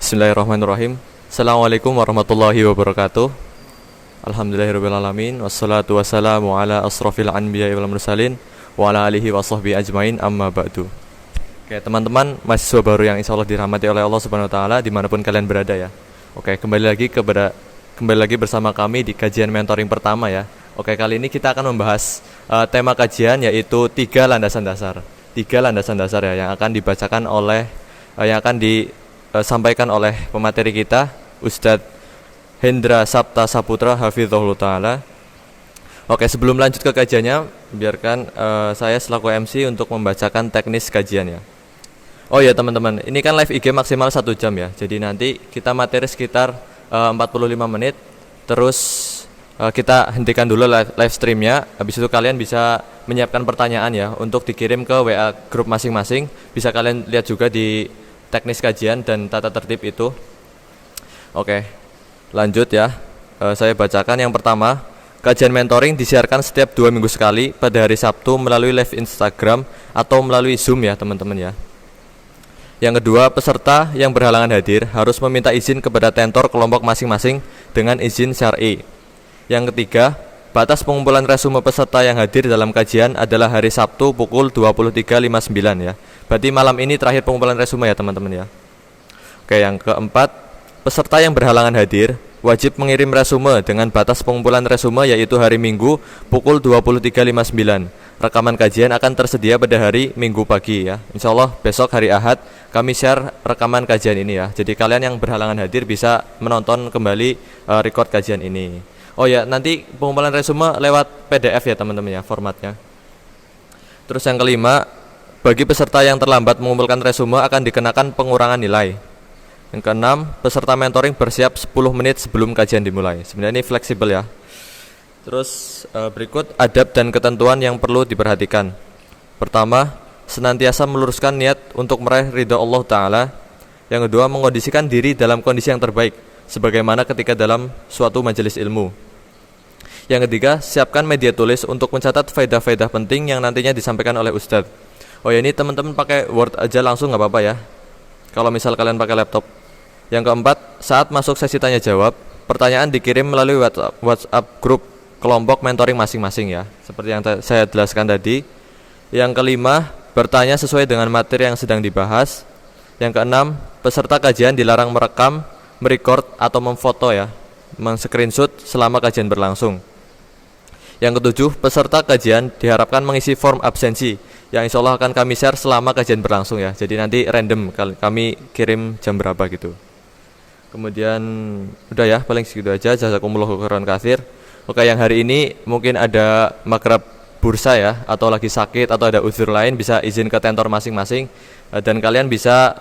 Bismillahirrahmanirrahim. Assalamualaikum warahmatullahi wabarakatuh. Alhamdulillahirrabbilalamin. Wassalatu wassalamu ala asrafil anbiya wal mursalin wa ala alihi wa sahbihi ajmain, amma ba'du. Oke teman-teman, mahasiswa baru yang insya Allah dirahmati oleh Allah Subhanahu wa Ta'ala dimanapun kalian berada ya. Oke, kembali lagi bersama kami di kajian mentoring pertama ya. Oke, kali ini kita akan membahas tema kajian yaitu 3 landasan dasar. 3 landasan dasar ya yang akan dibacakan oleh sampaikan oleh pemateri kita Ustadz Hendra Sapta Saputra Hafizahullah Ta'ala. Oke, sebelum lanjut ke kajiannya, biarkan saya selaku MC untuk membacakan teknis kajian ya. Oh ya teman-teman, ini kan live IG maksimal 1 jam ya. Jadi nanti kita materi sekitar 45 menit. Terus kita hentikan dulu live streamnya. Habis itu kalian bisa menyiapkan pertanyaan ya untuk dikirim ke WA grup masing-masing. Bisa kalian lihat juga di teknis kajian dan tata tertib itu. Oke, lanjut ya. Saya bacakan yang pertama. Kajian mentoring disiarkan setiap 2 minggu sekali pada hari Sabtu melalui live Instagram atau melalui Zoom ya teman-teman ya. Yang kedua, peserta yang berhalangan hadir harus meminta izin kepada tentor kelompok masing-masing dengan izin syar'i. Yang ketiga, batas pengumpulan resume peserta yang hadir dalam kajian adalah hari Sabtu pukul 23.59 ya. Berarti malam ini terakhir pengumpulan resume ya teman-teman ya. Oke, yang keempat, peserta yang berhalangan hadir wajib mengirim resume dengan batas pengumpulan resume yaitu hari Minggu pukul 23.59. Rekaman kajian akan tersedia pada hari Minggu pagi ya. Insya Allah besok hari Ahad kami share rekaman kajian ini ya. Jadi kalian yang berhalangan hadir bisa menonton kembali record kajian ini. Oh ya, nanti pengumpulan resume lewat PDF ya teman-teman ya formatnya. Terus yang kelima, bagi peserta yang terlambat mengumpulkan resume akan dikenakan pengurangan nilai. Yang keenam, peserta mentoring bersiap 10 menit sebelum kajian dimulai. Sebenarnya ini fleksibel ya. Terus berikut adab dan ketentuan yang perlu diperhatikan. Pertama, senantiasa meluruskan niat untuk meraih ridha Allah Ta'ala. Yang kedua, mengondisikan diri dalam kondisi yang terbaik sebagaimana ketika dalam suatu majelis ilmu. Yang ketiga, siapkan media tulis untuk mencatat faedah-faedah penting yang nantinya disampaikan oleh Ustadz. Oh ya, ini teman-teman pakai Word aja langsung nggak apa-apa ya, kalau misal kalian pakai laptop. Yang keempat, saat masuk sesi tanya jawab, pertanyaan dikirim melalui WhatsApp grup kelompok mentoring masing-masing ya, seperti yang saya jelaskan tadi. Yang kelima, bertanya sesuai dengan materi yang sedang dibahas. Yang keenam, peserta kajian dilarang merekam, merecord atau memfoto ya, men-screenshot selama kajian berlangsung. Yang ketujuh, peserta kajian diharapkan mengisi form absensi yang insya Allah akan kami share selama kajian berlangsung ya. Jadi nanti random kami kirim jam berapa gitu. Kemudian udah ya, paling segitu aja. Jazakumullahu khairan katsir. Oke, yang hari ini mungkin ada makrab bursa ya, atau lagi sakit atau ada uzur lain, bisa izin ke tentor masing-masing. Dan kalian bisa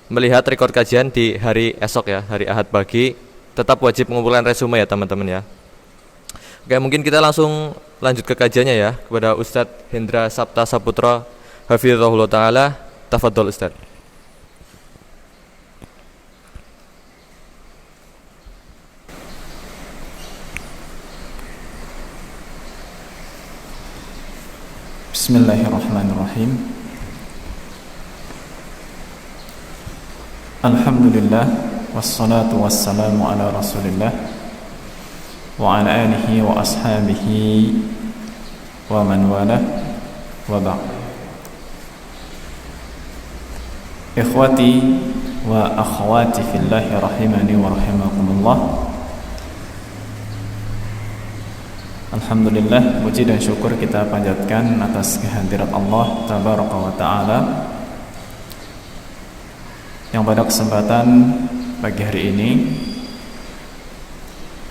melihat record kajian di hari esok ya, hari Ahad pagi. Tetap wajib mengumpulkan resume ya teman-teman ya. Oke, mungkin kita langsung lanjut ke kajiannya ya, kepada Ustadz Hendra Sapta Saputra Hafizahullah Ta'ala. Tafadhol Ustadz. Bismillahirrahmanirrahim. Alhamdulillah, wassalatu wassalamu ala rasulillah wa ala alihi wa ashabihi wa man wala wa ba'd. Ikhwati wa akhwati fillahi rahimani wa rahimakumullah. Alhamdulillah, puji dan syukur kita panjatkan atas kehadirat Allah Tabaraka wa Ta'ala yang pada kesempatan pagi hari ini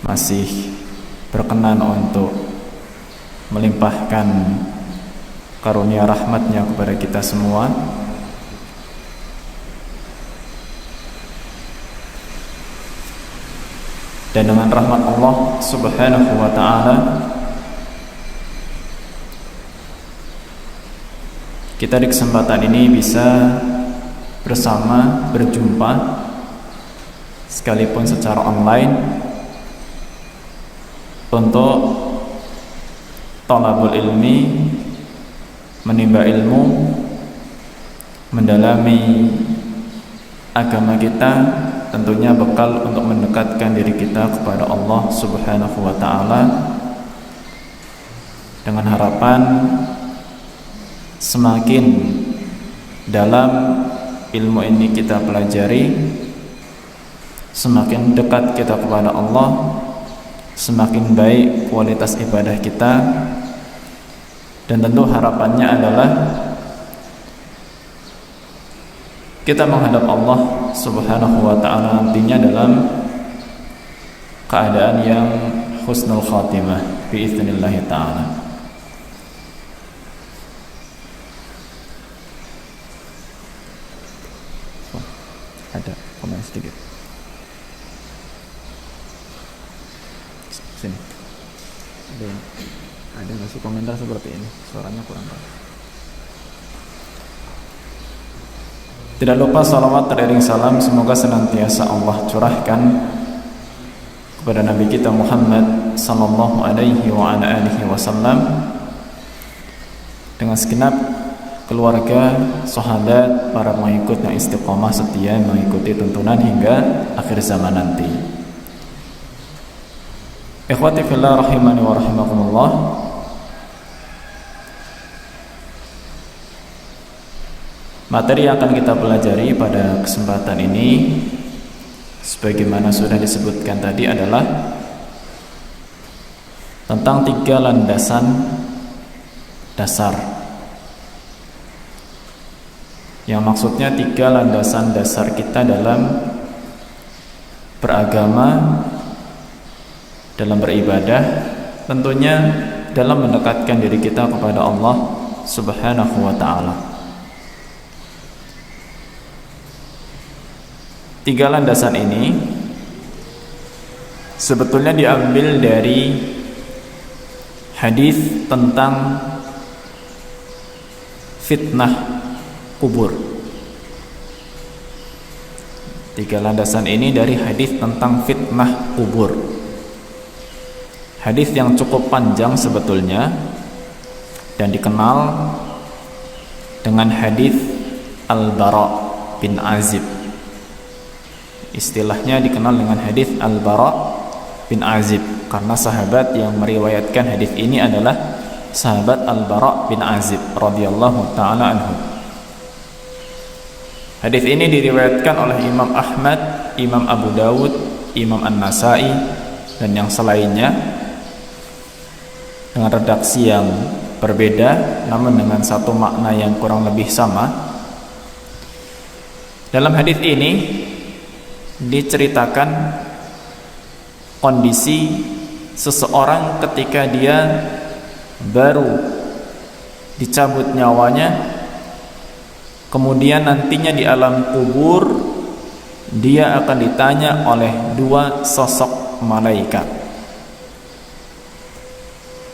masih berkenan untuk melimpahkan karunia rahmatnya kepada kita semua. Dan dengan rahmat Allah Subhanahu wa Ta'ala, kita di kesempatan ini bisa bersama, berjumpa sekalipun secara online untuk thalabul ilmi, menimba ilmu, mendalami agama kita tentunya bekal untuk mendekatkan diri kita kepada Allah Subhanahu wa taala, dengan harapan semakin dalam ilmu ini kita pelajari, semakin dekat kita kepada Allah, semakin baik kualitas ibadah kita. Dan tentu harapannya adalah kita menghadap Allah Subhanahu wa taala nantinya dalam keadaan yang husnul khatimah biiznillah taala. Ada komen sedikit. Sini. Ada nggak sih komentar seperti ini? Suaranya kurang bagus. Tidak lupa salawat teriring salam semoga senantiasa Allah curahkan kepada Nabi kita Muhammad sallallahu alaihi wa ala alihi wasallam, dengan segenap keluarga, sahabat, para pengikut yang istiqomah setia mengikuti tuntunan hingga akhir zaman nanti. Ikhwati fillah rahimani wa rahimakumullah. Materi yang akan kita pelajari pada kesempatan ini, sebagaimana sudah disebutkan tadi, adalah tentang 3 landasan dasar. Yang maksudnya 3 landasan dasar kita dalam beragama, dalam beribadah, tentunya dalam mendekatkan diri kita kepada Allah Subhanahu wa ta'ala. 3 landasan ini sebetulnya diambil dari hadis tentang fitnah kubur. 3 landasan ini dari hadis tentang fitnah kubur. Hadis yang cukup panjang sebetulnya dan dikenal dengan hadis Al-Bara bin Azib. Istilahnya dikenal dengan hadis Al-Bara bin Azib karena sahabat yang meriwayatkan hadis ini adalah sahabat Al-Bara bin Azib radhiyallahu taala anhu. Hadis ini diriwayatkan oleh Imam Ahmad, Imam Abu Dawud, Imam An-Nasai dan yang selainnya dengan redaksi yang berbeda namun dengan satu makna yang kurang lebih sama. Dalam hadis ini diceritakan kondisi seseorang ketika dia baru dicabut nyawanya, kemudian nantinya di alam kubur dia akan ditanya oleh 2 sosok malaikat.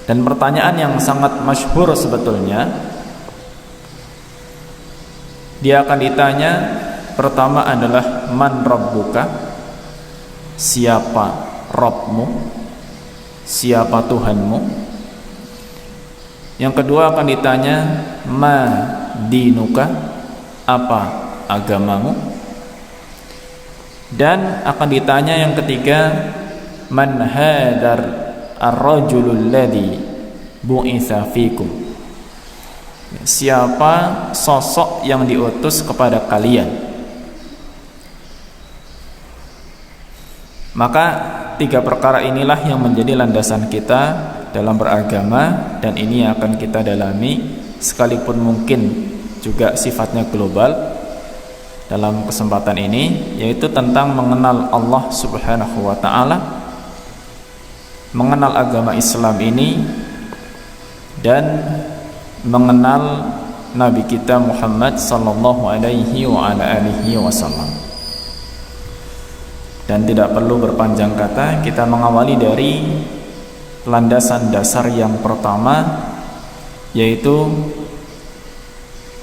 Dan pertanyaan yang sangat masyhur sebetulnya, dia akan ditanya, pertama adalah man rabbuka, siapa Rabbmu, siapa Tuhanmu. Yang kedua akan ditanya ma dinuka, apa agamamu. Dan akan ditanya yang ketiga, man hadar ar-rajulul ladzi bu'itsa fikum, siapa sosok yang diutus kepada kalian. Maka 3 perkara inilah yang menjadi landasan kita dalam beragama, dan ini akan kita dalami sekalipun mungkin juga sifatnya global dalam kesempatan ini, yaitu tentang mengenal Allah Subhanahu wa ta'ala, mengenal agama Islam ini, dan mengenal Nabi kita Muhammad sallallahu alaihi wa ala alihi wasallam. Dan tidak perlu berpanjang kata, kita mengawali dari landasan dasar yang pertama, yaitu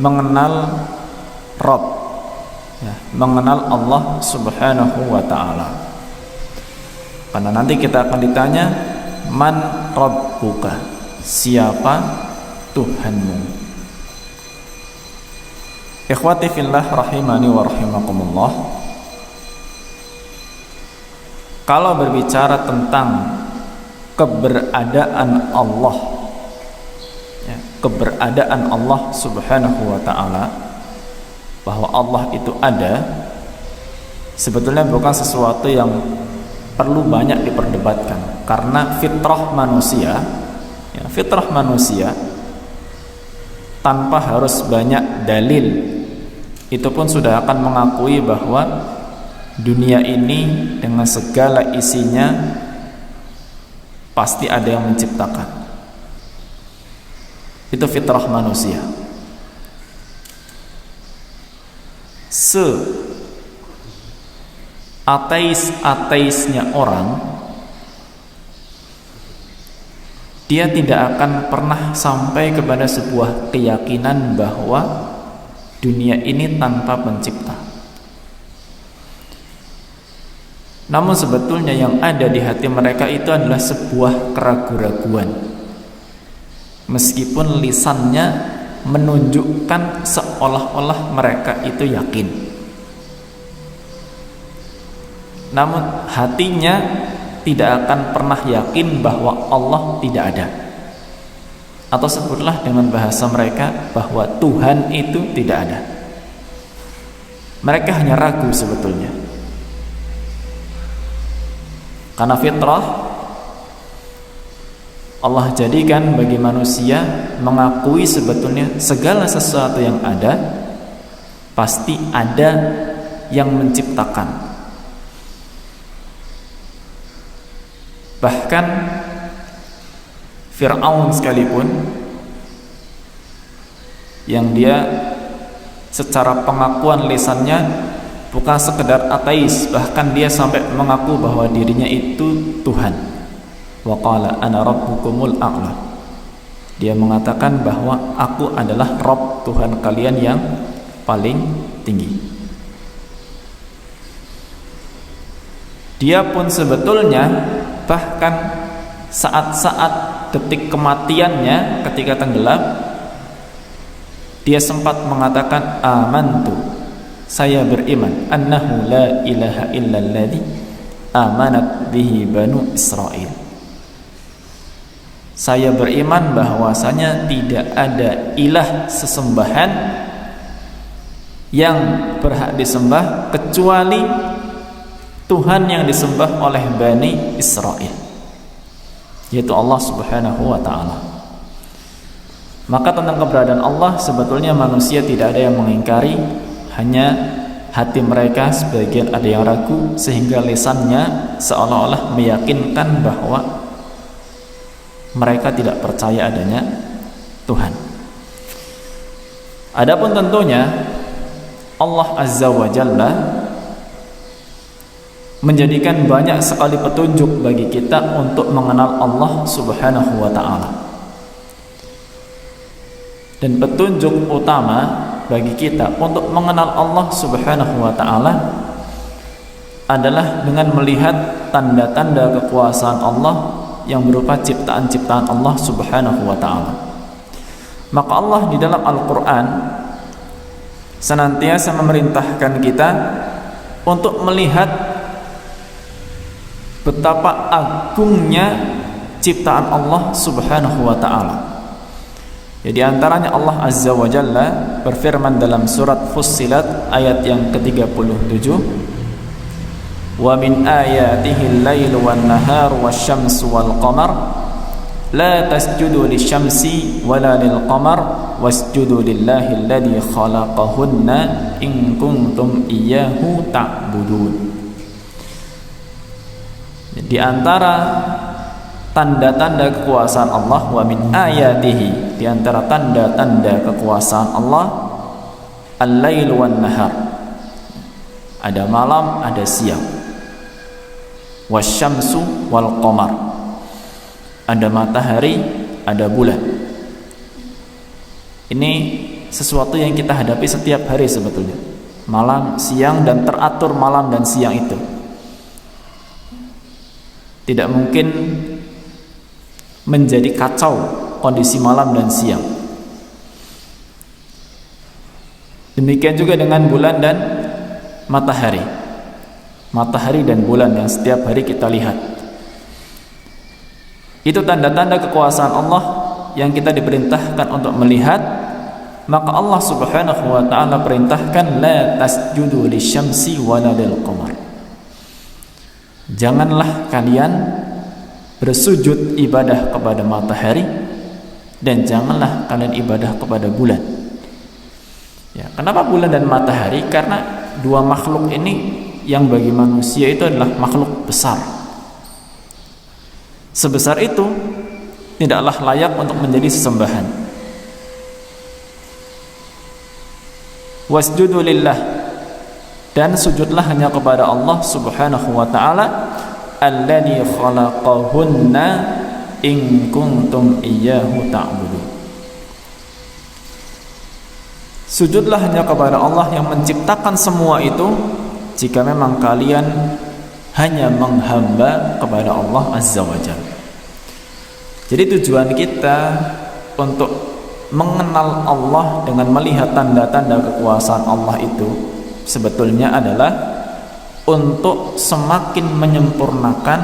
mengenal Rabb, ya, mengenal Allah Subhanahu wa ta'ala. Karena nanti kita akan ditanya man rabbuka, siapa Tuhanmu. Ikhwati fillah rahimani wa rahimakumullah. Kalau berbicara tentang keberadaan Allah, ya, keberadaan Allah subhanahu wa ta'ala, bahwa Allah itu ada, sebetulnya bukan sesuatu yang perlu banyak diperdebatkan, karena fitrah manusia, ya, fitrah manusia tanpa harus banyak dalil itu pun sudah akan mengakui bahwa dunia ini dengan segala isinya pasti ada yang menciptakan. Itu fitrah manusia. Ateisnya orang, dia tidak akan pernah sampai kepada sebuah keyakinan bahwa dunia ini tanpa pencipta. Namun sebetulnya yang ada di hati mereka itu adalah sebuah keraguan-raguan, meskipun lisannya menunjukkan seolah-olah mereka itu yakin, namun hatinya tidak akan pernah yakin bahwa Allah tidak ada. Atau sebutlah dengan bahasa mereka bahwa Tuhan itu tidak ada. Mereka hanya ragu sebetulnya, karena fitrah Allah jadikan bagi manusia mengakui sebetulnya segala sesuatu yang ada pasti ada yang menciptakan. Bahkan Fir'aun sekalipun, yang dia secara pengakuan lisannya bukan sekedar ateis, bahkan dia sampai mengaku bahwa dirinya itu Tuhan. Wa qala ana rabbukumul a'la. Dia mengatakan bahwa aku adalah Rabb, Tuhan kalian yang paling tinggi. Dia pun sebetulnya bahkan saat-saat detik kematiannya ketika tenggelam, dia sempat mengatakan amantu, saya beriman, annahu la ilaha illalladzi amanat bihi banu Israil. Saya beriman bahwasanya tidak ada ilah sesembahan yang berhak disembah kecuali Tuhan yang disembah oleh Bani Israel, yaitu Allah subhanahu wa ta'ala. Maka tentang keberadaan Allah sebetulnya manusia tidak ada yang mengingkari, hanya hati mereka sebagian ada yang ragu, sehingga lisannya seolah-olah meyakinkan bahwa mereka tidak percaya adanya Tuhan. Adapun tentunya Allah azza wa jalla menjadikan banyak sekali petunjuk bagi kita untuk mengenal Allah subhanahu wa ta'ala. Dan petunjuk utama bagi kita untuk mengenal Allah subhanahu wa ta'ala adalah dengan melihat tanda-tanda kekuasaan Allah yang berupa ciptaan-ciptaan Allah subhanahu wa ta'ala. Maka Allah di dalam Al-Quran senantiasa memerintahkan kita untuk melihat betapa agungnya ciptaan Allah subhanahu wa ta'ala. Jadi antaranya Allah azza wa jalla berfirman dalam surat Fussilat ayat yang ke-37, wa min ayatihi al-lailu wan-naharu wasyamsu wal-qamar la tasjudu lisyamsi wala lil-qamar wasjudu lillahi alladhi khalaqahunna in kuntum iyyahu ta'budun. Di antara tanda-tanda kekuasaan Allah, wa min ayatihi, di antara tanda-tanda kekuasaan Allah, al-lail wan nahar, ada malam ada siang, wasyamsu wal qamar, ada matahari ada bulan. Ini sesuatu yang kita hadapi setiap hari sebetulnya, malam siang, dan teratur malam dan siang itu. Tidak mungkin menjadi kacau kondisi malam dan siang. Demikian juga dengan bulan dan matahari. Matahari dan bulan yang setiap hari kita lihat. Itu tanda-tanda kekuasaan Allah yang kita diperintahkan untuk melihat. Maka Allah Subhanahu wa ta'ala perintahkan la tasjudu lisyamsi wala lilqamar. Janganlah kalian bersujud ibadah kepada matahari dan janganlah kalian ibadah kepada bulan. Ya, kenapa bulan dan matahari? Karena dua makhluk ini yang bagi manusia itu adalah makhluk besar. Sebesar itu tidaklah layak untuk menjadi sesembahan. Wasjudu lillah, dan sujudlah hanya kepada Allah Subhanahu wa ta'ala alladzi khalaqahunna in kuntum iyyahu ta'budun. Sujudlah hanya kepada Allah yang menciptakan semua itu jika memang kalian hanya menghamba kepada Allah Azza wa Jalla. Jadi tujuan kita untuk mengenal Allah dengan melihat tanda-tanda kekuasaan Allah itu sebetulnya adalah untuk semakin menyempurnakan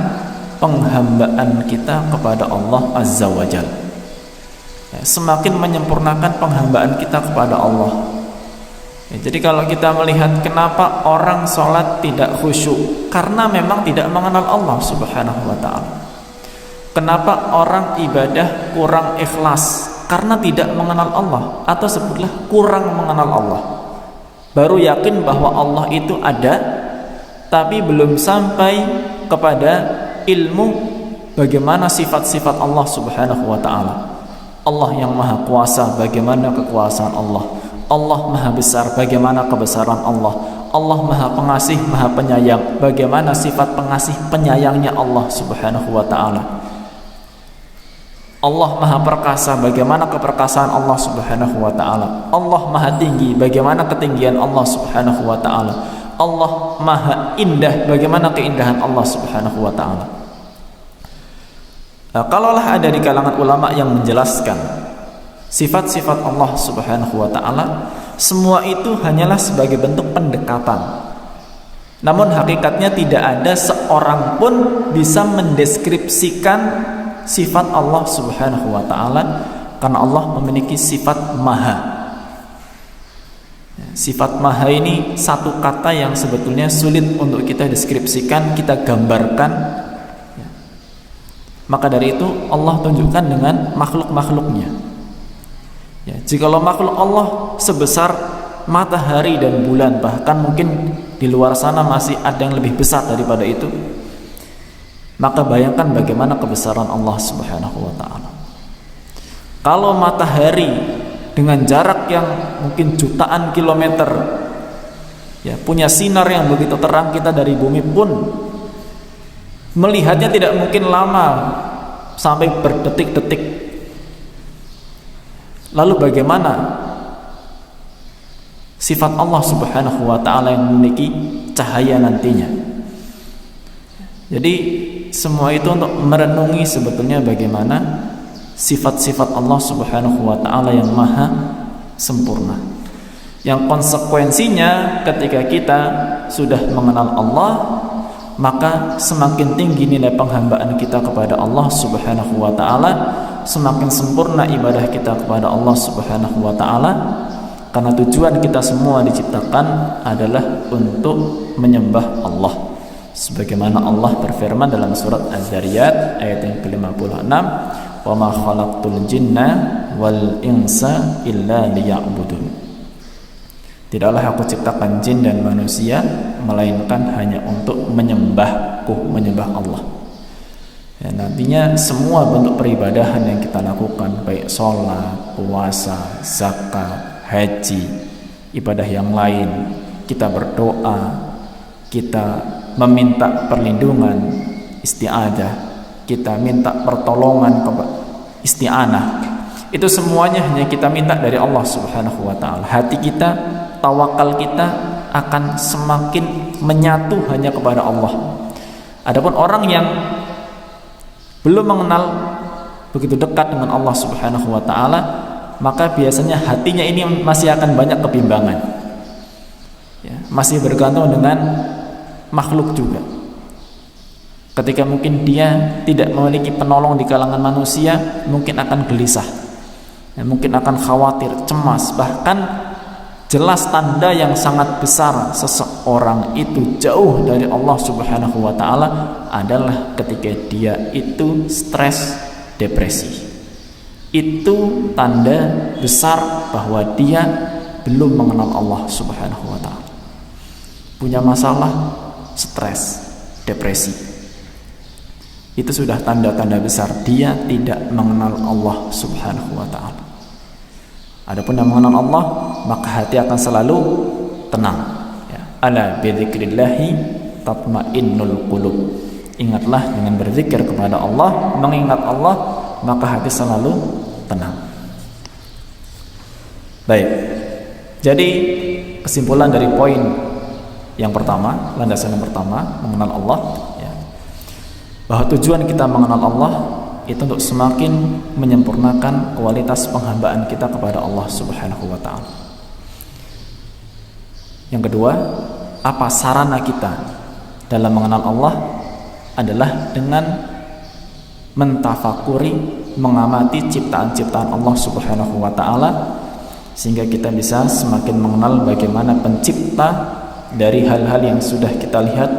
penghambaan kita kepada Allah Azza wa Jalla. Semakin menyempurnakan penghambaan kita kepada Allah. Jadi kalau kita melihat kenapa orang sholat tidak khusyuk, karena memang tidak mengenal Allah Subhanahu wa ta'ala. Kenapa orang ibadah kurang ikhlas, karena tidak mengenal Allah, atau sebutlah kurang mengenal Allah. Baru yakin bahwa Allah itu ada, tapi belum sampai kepada ilmu bagaimana sifat-sifat Allah Subhanahu wa ta'ala. Allah yang maha kuasa, bagaimana kekuasaan Allah. Allah maha besar, bagaimana kebesaran Allah. Allah maha pengasih, maha penyayang, bagaimana sifat pengasih penyayangnya Allah Subhanahu wa ta'ala. Allah maha perkasa, bagaimana keperkasaan Allah Subhanahu wa ta'ala. Allah maha tinggi, bagaimana ketinggian Allah Subhanahu wa ta'ala. Allah maha indah, bagaimana keindahan Allah Subhanahu wa ta'ala. Kalaulah ada di kalangan ulama yang menjelaskan sifat-sifat Allah Subhanahu wa ta'ala, semua itu hanyalah sebagai bentuk pendekatan. Namun hakikatnya tidak ada seorang pun bisa mendeskripsikan sifat Allah Subhanahu wa ta'ala, karena Allah memiliki sifat maha. Sifat maha ini satu kata yang sebetulnya sulit untuk kita deskripsikan, kita gambarkan. Maka dari itu Allah tunjukkan dengan makhluk-makhluknya. Ya, jikalau makhluk Allah sebesar matahari dan bulan, bahkan mungkin di luar sana masih ada yang lebih besar daripada itu, maka bayangkan bagaimana kebesaran Allah Subhanahu wa ta'ala. Kalau matahari dengan jarak yang mungkin jutaan kilometer, ya, punya sinar yang begitu terang, kita dari bumi pun melihatnya tidak mungkin lama, sampai berdetik-detik. Lalu bagaimana sifat Allah Subhanahu wa ta'ala yang memiliki cahaya nantinya? Jadi semua itu untuk merenungi sebetulnya bagaimana sifat-sifat Allah Subhanahu wa ta'ala yang maha sempurna, yang konsekuensinya ketika kita sudah mengenal Allah, maka semakin tinggi nilai penghambaan kita kepada Allah Subhanahu wa ta'ala, semakin sempurna ibadah kita kepada Allah Subhanahu wa ta'ala, karena tujuan kita semua diciptakan adalah untuk menyembah Allah. Sebagaimana Allah berfirman dalam surat Az-Zariyat ayat yang ke-56, "Wa ma khalaqtul jinna wal insa illa liya'budun." Tidaklah aku ciptakan jin dan manusia melainkan hanya untuk menyembahku, menyembah Allah. Ya, nantinya semua bentuk peribadahan yang kita lakukan, baik sholat, puasa, zakat, haji, ibadah yang lain, kita berdoa, kita meminta perlindungan, isti'adah, kita minta pertolongan, isti'anah, itu semuanya hanya kita minta dari Allah Subhanahu wa ta'ala. Hati kita, tawakal kita akan semakin menyatu hanya kepada Allah. Adapun orang yang belum mengenal begitu dekat dengan Allah Subhanahu wa ta'ala, maka biasanya hatinya ini masih akan banyak kebimbangan. masih bergantung dengan makhluk juga. Ketika mungkin dia tidak memiliki penolong di kalangan manusia, mungkin akan gelisah, mungkin akan khawatir, cemas. Bahkan jelas tanda yang sangat besar seseorang itu jauh dari Allah Subhanahu wa ta'ala adalah ketika dia itu stres, depresi. Itu tanda besar bahwa dia belum mengenal Allah Subhanahu wa ta'ala. Punya masalah, stres, depresi. Itu sudah tanda-tanda besar dia tidak mengenal Allah Subhanahu wa ta'ala. Adapun yang mengenal Allah, maka hati akan selalu tenang, ya. Ala bidzikrillahi tatmainnul qulub. Ingatlah dengan berzikir kepada Allah, mengingat Allah, maka hati selalu tenang. Baik. Jadi kesimpulan dari poin yang pertama, landasan yang pertama, mengenal Allah, ya, bahwa tujuan kita mengenal Allah itu untuk semakin menyempurnakan kualitas penghambaan kita kepada Allah Subhanahu wa ta'ala. Yang kedua, apa sarana kita dalam mengenal Allah adalah dengan mentafakuri, mengamati ciptaan-ciptaan Allah Subhanahu wa ta'ala, sehingga kita bisa semakin mengenal bagaimana pencipta dari hal-hal yang sudah kita lihat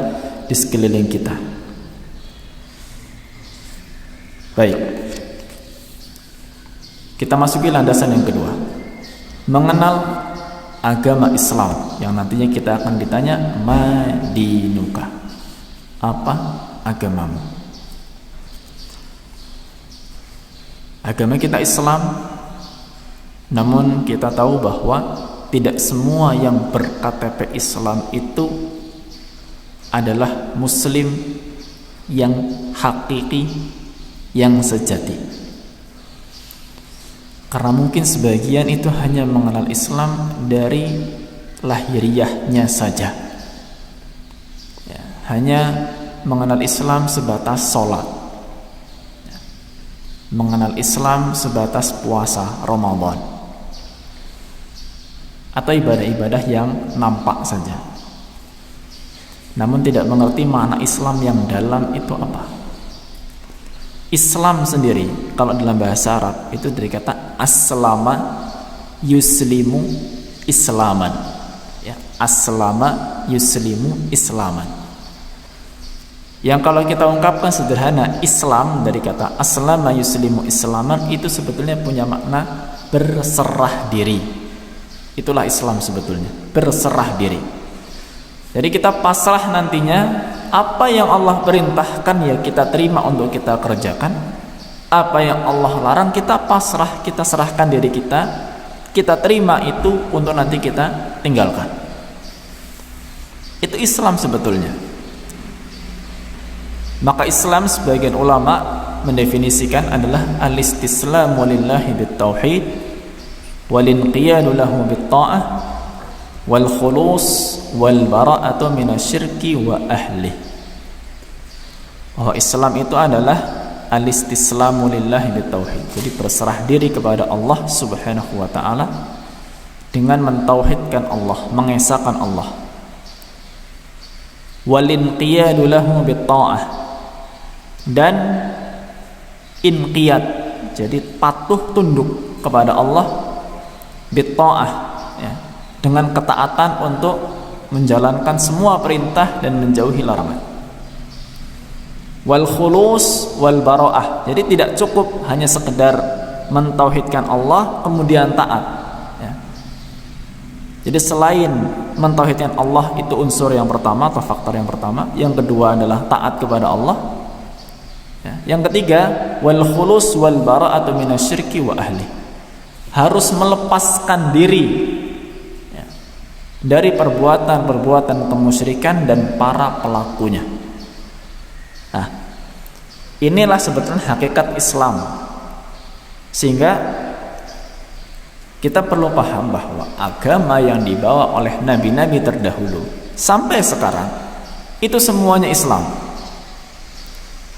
di sekeliling kita. Baik, kita masuki landasan yang kedua, mengenal agama Islam, yang nantinya kita akan ditanya madinuka, apa agamamu. Agama kita Islam, namun kita tahu bahwa tidak semua yang ber-KTP Islam itu adalah muslim yang hakiki, yang sejati. Karena mungkin sebagian itu hanya mengenal Islam dari lahiriahnya saja, ya, hanya mengenal Islam sebatas sholat, ya, mengenal Islam sebatas puasa Ramadan, atau ibadah-ibadah yang nampak saja, namun tidak mengerti makna Islam yang dalam itu apa. Islam sendiri kalau dalam bahasa Arab itu dari kata aslama yuslimu islaman, ya, aslama yuslimu islaman, yang kalau kita ungkapkan sederhana, Islam dari kata aslama yuslimu islaman itu sebetulnya punya makna berserah diri. Itulah Islam sebetulnya, berserah diri. Jadi kita pasrah nantinya, apa yang Allah perintahkan ya kita terima untuk kita kerjakan, apa yang Allah larang kita pasrah, kita serahkan diri kita terima itu untuk nanti kita tinggalkan. Itu Islam sebetulnya. Maka Islam sebagian ulama mendefinisikan adalah al-istislamu lillahi bit-tauhid wal-inqiyadu lahu bit-ta'ah wal khulus wal bara'atu minasyirki wa ahli. Oh, Islam itu adalah al-istislamu lillahi bitauhid. Jadi berserah diri kepada Allah Subhanahu wa taala dengan mentauhidkan Allah, mengesahkan Allah. Wal inqiyadu lahu bitta'ah, dan inqiyad, jadi patuh tunduk kepada Allah, bitta'ah, ya, dengan ketaatan untuk menjalankan semua perintah dan menjauhi larangan. Wal khulus wal bara'ah, jadi tidak cukup hanya sekedar mentauhidkan Allah kemudian taat, ya. Jadi selain mentauhidkan Allah itu unsur yang pertama atau faktor yang pertama, yang kedua adalah taat kepada Allah, ya. Yang ketiga wal khulus wal bara'atu minasyirki wa ahli, harus melepaskan diri dari perbuatan-perbuatan kemusyrikan dan para pelakunya. Nah, inilah sebetulnya hakikat Islam. Sehingga kita perlu paham bahwa agama yang dibawa oleh nabi-nabi terdahulu sampai sekarang itu semuanya Islam,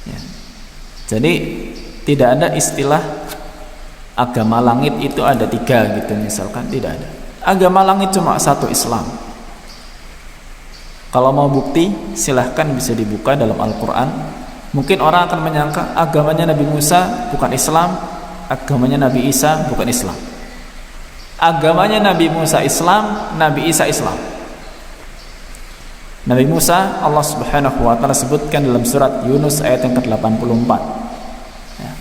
ya. Jadi tidak ada istilah agama langit itu ada 3 gitu misalkan, tidak ada. Agama langit cuma satu, Islam. Kalau mau bukti, silahkan bisa dibuka dalam Al-Quran. Mungkin orang akan menyangka agamanya Nabi Musa bukan Islam, agamanya Nabi Isa bukan Islam. Agamanya Nabi Musa Islam, Nabi Isa Islam. Nabi Musa Allah Subhanahu wa taala sebutkan dalam surat Yunus ayat yang ke-84. Ya.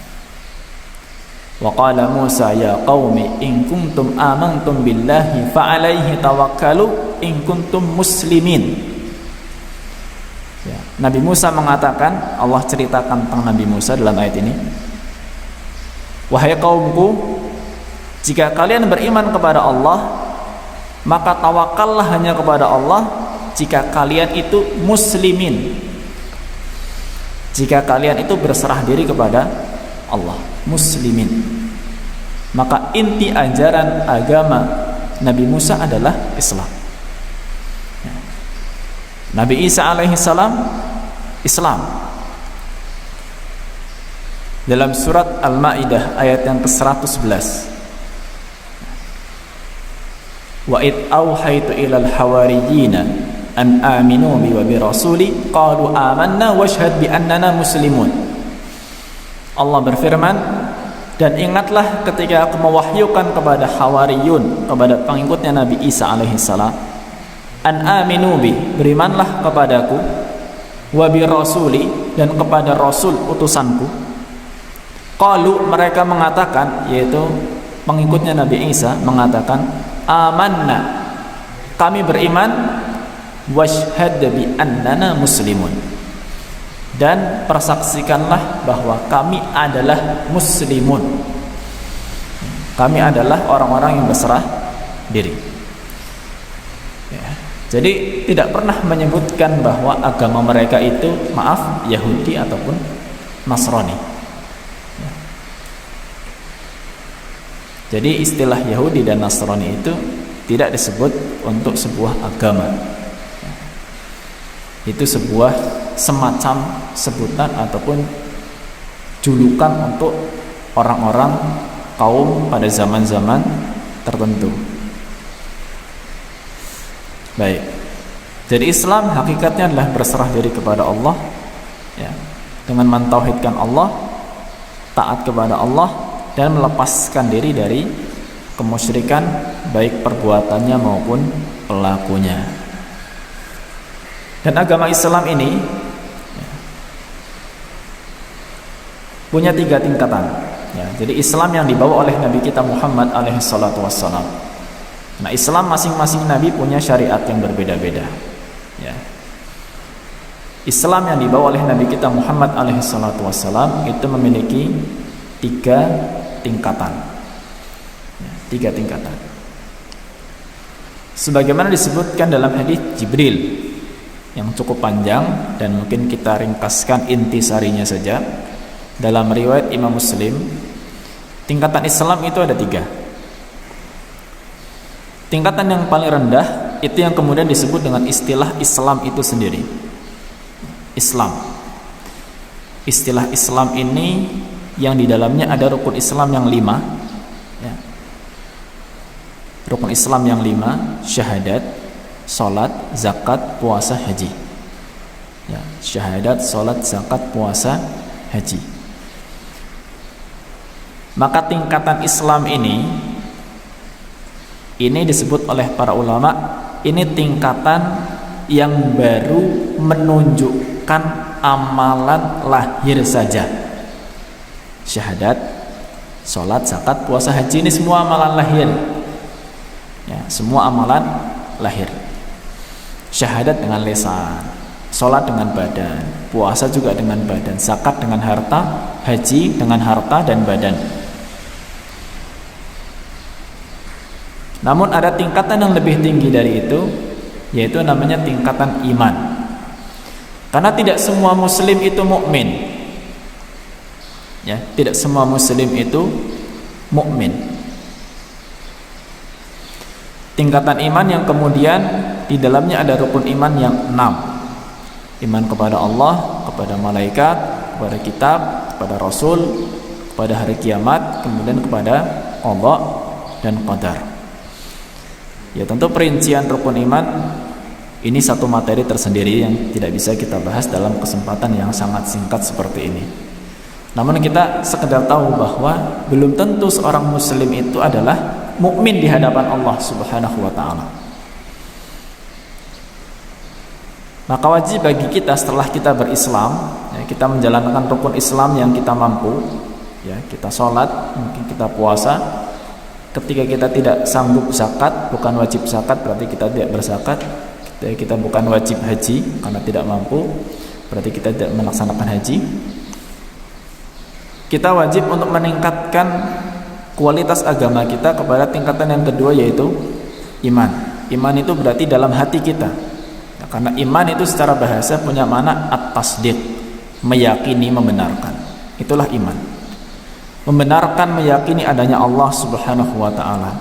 Wa qala Musa ya qaumi in kuntum amantum billahi fa alaihi tawakkalu in kuntum muslimin. Ya. Nabi Musa mengatakan, Allah ceritakan tentang Nabi Musa dalam ayat ini. Wahai kaumku, jika kalian beriman kepada Allah, maka tawakallah hanya kepada Allah jika kalian itu muslimin. Jika kalian itu berserah diri kepada Allah, muslimin. Maka inti ajaran agama Nabi Musa adalah Islam. Nabi Isa alaihissalam Islam. Dalam surat Al-Maidah ayat yang ke-111, wa id auhaitu ilal hawariyina an aminu bi wa bi rasuli qalu amanna washhad bi annana muslimun. Allah berfirman, dan ingatlah ketika aku mewahyukan kepada hawariyun, kepada pengikutnya Nabi Isa alaihissalam, an aminu bi, berimanlah kepadaku, wa bi rasuli, dan kepada rasul utusanku. Qalu, mereka mengatakan, yaitu pengikutnya Nabi Isa mengatakan, amanna, kami beriman, washhad bi annana muslimun, dan persaksikanlah bahwa kami adalah muslimun, kami adalah orang-orang yang berserah diri. Ya. Jadi tidak pernah menyebutkan bahwa agama mereka itu, maaf, Yahudi ataupun Nasrani. Ya. Jadi istilah Yahudi dan Nasrani itu tidak disebut untuk sebuah agama. Ya. Itu sebuah semacam sebutan ataupun julukan untuk orang-orang kaum pada zaman-zaman tertentu. Baik. Jadi Islam hakikatnya adalah berserah diri kepada Allah, ya, dengan mentauhidkan Allah, taat kepada Allah, dan melepaskan diri dari kemusyrikan baik perbuatannya maupun pelakunya. Dan agama Islam ini punya 3 tingkatan. Ya, jadi Islam yang dibawa oleh Nabi kita Muhammad alaihissalatu wassalam. Nah, Islam masing-masing Nabi punya syariat yang berbeda-beda. Ya. Islam yang dibawa oleh Nabi kita Muhammad alaihissalatu wassalam itu memiliki 3 tingkatan. Ya, 3 tingkatan. Sebagaimana disebutkan dalam hadis Jibril yang cukup panjang dan mungkin kita ringkaskan intisarinya saja. Dalam riwayat Imam Muslim, tingkatan Islam itu ada 3. Tingkatan yang paling rendah itu yang kemudian disebut dengan istilah Islam itu sendiri. Islam. Istilah Islam ini yang di dalamnya ada rukun Islam yang 5. Ya. Rukun Islam yang 5, syahadat, salat, zakat, puasa, haji. Ya, syahadat, salat, zakat, puasa, haji. Maka tingkatan Islam ini disebut oleh para ulama, ini tingkatan yang baru menunjukkan amalan lahir saja. Syahadat, salat, zakat, puasa, haji, ini semua amalan lahir. Ya, semua amalan lahir. Syahadat dengan lisan, salat dengan badan, puasa juga dengan badan, zakat dengan harta, haji dengan harta dan badan. Namun ada tingkatan yang lebih tinggi dari itu, yaitu namanya tingkatan iman. Karena tidak semua muslim itu mukmin. Ya, tidak semua muslim itu mukmin. Tingkatan iman yang kemudian di dalamnya ada rukun iman yang 6. Iman kepada Allah, kepada malaikat, kepada kitab, kepada rasul, kepada hari kiamat, kemudian kepada qada dan qadar. Ya, tentu perincian rukun iman Ini satu materi tersendiri yang tidak bisa kita bahas dalam kesempatan yang sangat singkat seperti ini. Namun kita sekedar tahu bahwa belum tentu seorang muslim itu adalah mukmin di hadapan Allah Subhanahu wa taala. Maka wajib bagi kita setelah kita berislam, ya, kita menjalankan rukun Islam yang kita mampu, ya, kita sholat, mungkin kita puasa. Ketika kita tidak sanggup zakat, bukan wajib zakat, berarti kita tidak berzakat. Kita bukan wajib haji karena tidak mampu, berarti kita tidak melaksanakan haji. Kita wajib untuk meningkatkan kualitas agama kita kepada tingkatan yang kedua, yaitu iman. Iman itu berarti dalam hati kita, ya, karena iman itu secara bahasa punya makna at-tasdiq, meyakini, membenarkan. Itulah iman. Membenarkan, meyakini adanya Allah Subhanahu wa ta'ala,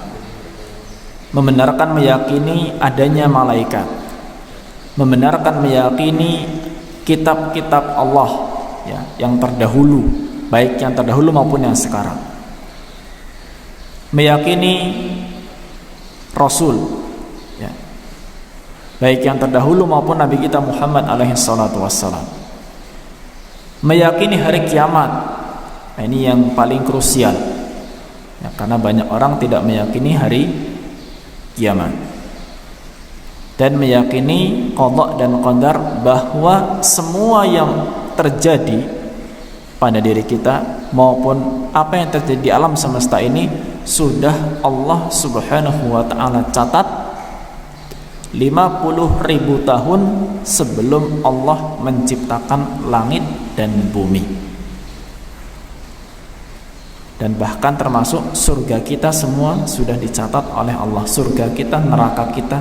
membenarkan, meyakini adanya malaikat, membenarkan, meyakini kitab-kitab Allah, ya, yang terdahulu, baik yang terdahulu maupun yang sekarang, meyakini Rasul, ya, baik yang terdahulu maupun Nabi kita Muhammad alaihi salatu wassalam, meyakini hari kiamat. Nah, ini yang paling krusial, ya, karena banyak orang tidak meyakini hari kiamat dan meyakini qada dan qadar, bahwa semua yang terjadi pada diri kita maupun apa yang terjadi di alam semesta ini sudah Allah Subhanahu wa ta'ala catat 50.000 tahun sebelum Allah menciptakan langit dan bumi. Dan bahkan termasuk surga kita semua sudah dicatat oleh Allah. Surga kita, neraka kita,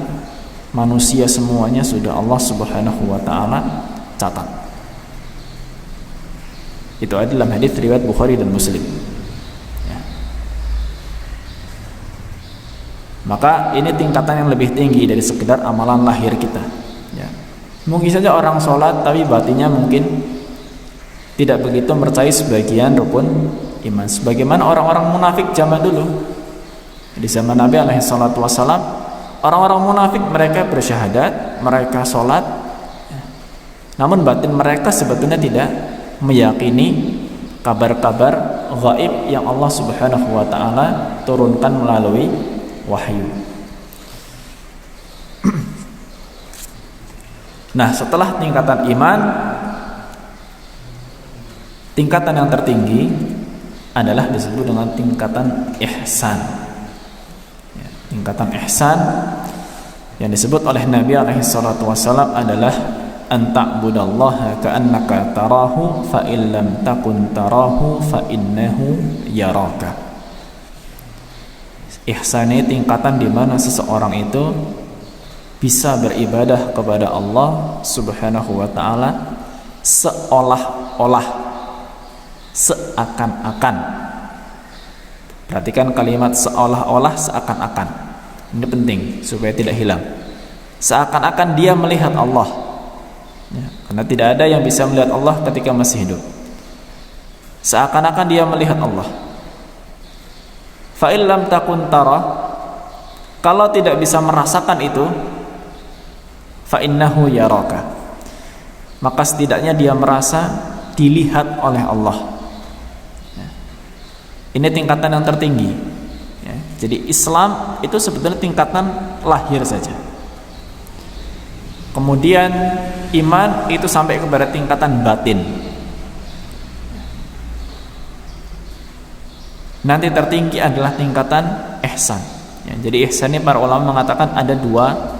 manusia semuanya sudah Allah Subhanahu wa ta'ala catat. Itu ada dalam hadis riwayat Bukhari dan Muslim, ya. Maka ini tingkatan yang lebih tinggi dari sekedar amalan lahir kita, ya. Mungkin saja orang sholat tapi batinnya mungkin tidak begitu percaya sebagian rukun iman, sebagaimana orang-orang munafik zaman dulu. Di zaman Nabi alaihi salatu wassalam, orang-orang munafik mereka bersyahadat, mereka sholat, namun batin mereka sebetulnya tidak meyakini kabar-kabar gaib yang Allah Subhanahu wa ta'ala turunkan melalui wahyu. Nah, setelah tingkatan iman, tingkatan yang tertinggi adalah disebut dengan tingkatan ihsan, ya, tingkatan ihsan yang disebut oleh Nabi alaihi salatu wassalam adalah an ta'budallaha ka'annaka tarahu fa illam takun tarahu fa innahu yaraka. Ihsan ini tingkatan di mana seseorang itu bisa beribadah kepada Allah Subhanahu wa ta'ala seolah-olah, seakan-akan. Perhatikan kalimat seolah-olah, seakan-akan. Ini penting supaya tidak hilang. Seakan-akan dia melihat Allah, ya, karena tidak ada yang bisa melihat Allah ketika masih hidup. Seakan-akan dia melihat Allah. Fa illam takun tara, kalau tidak bisa merasakan itu, fa innahu yaraka, maka setidaknya dia merasa dilihat oleh Allah. Ini tingkatan yang tertinggi, ya. Jadi Islam itu sebetulnya tingkatan lahir saja. Kemudian iman itu sampai kepada tingkatan batin. Nanti tertinggi adalah tingkatan ihsan, ya. Jadi ihsan ini para ulama mengatakan ada dua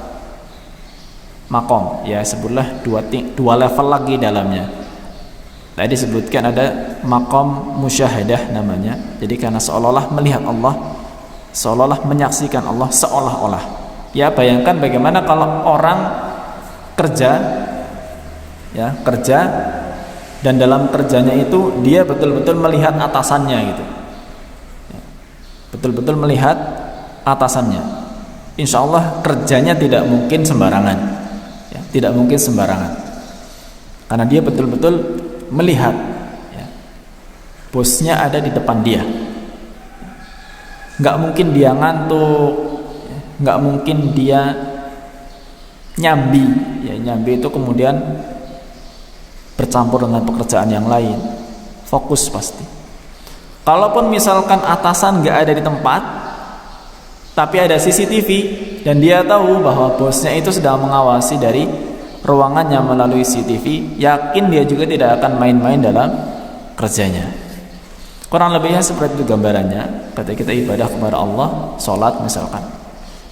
makom, ya, sebutlah dua level lagi dalamnya. Tadi disebutkan ada makom musyahadah namanya. Jadi karena seolah-olah melihat Allah, seolah-olah menyaksikan Allah, seolah-olah. Ya, bayangkan bagaimana kalau orang kerja, ya, kerja, dan dalam kerjanya itu dia betul-betul melihat atasannya gitu, ya, betul-betul melihat atasannya. Insya Allah kerjanya tidak mungkin sembarangan, ya, tidak mungkin sembarangan, karena dia betul-betul melihat, ya, bosnya ada di depan dia. Nggak mungkin dia ngantuk, nggak mungkin dia nyambi. Ya, nyambi itu kemudian bercampur dengan pekerjaan yang lain, fokus pasti. Kalaupun misalkan atasan nggak ada di tempat, tapi ada CCTV dan dia tahu bahwa bosnya itu sedang mengawasi dari ruangannya melalui CCTV, yakin dia juga tidak akan main-main dalam kerjanya. Kurang lebihnya seperti itu gambarannya. Ketika kita ibadah kepada Allah, sholat misalkan,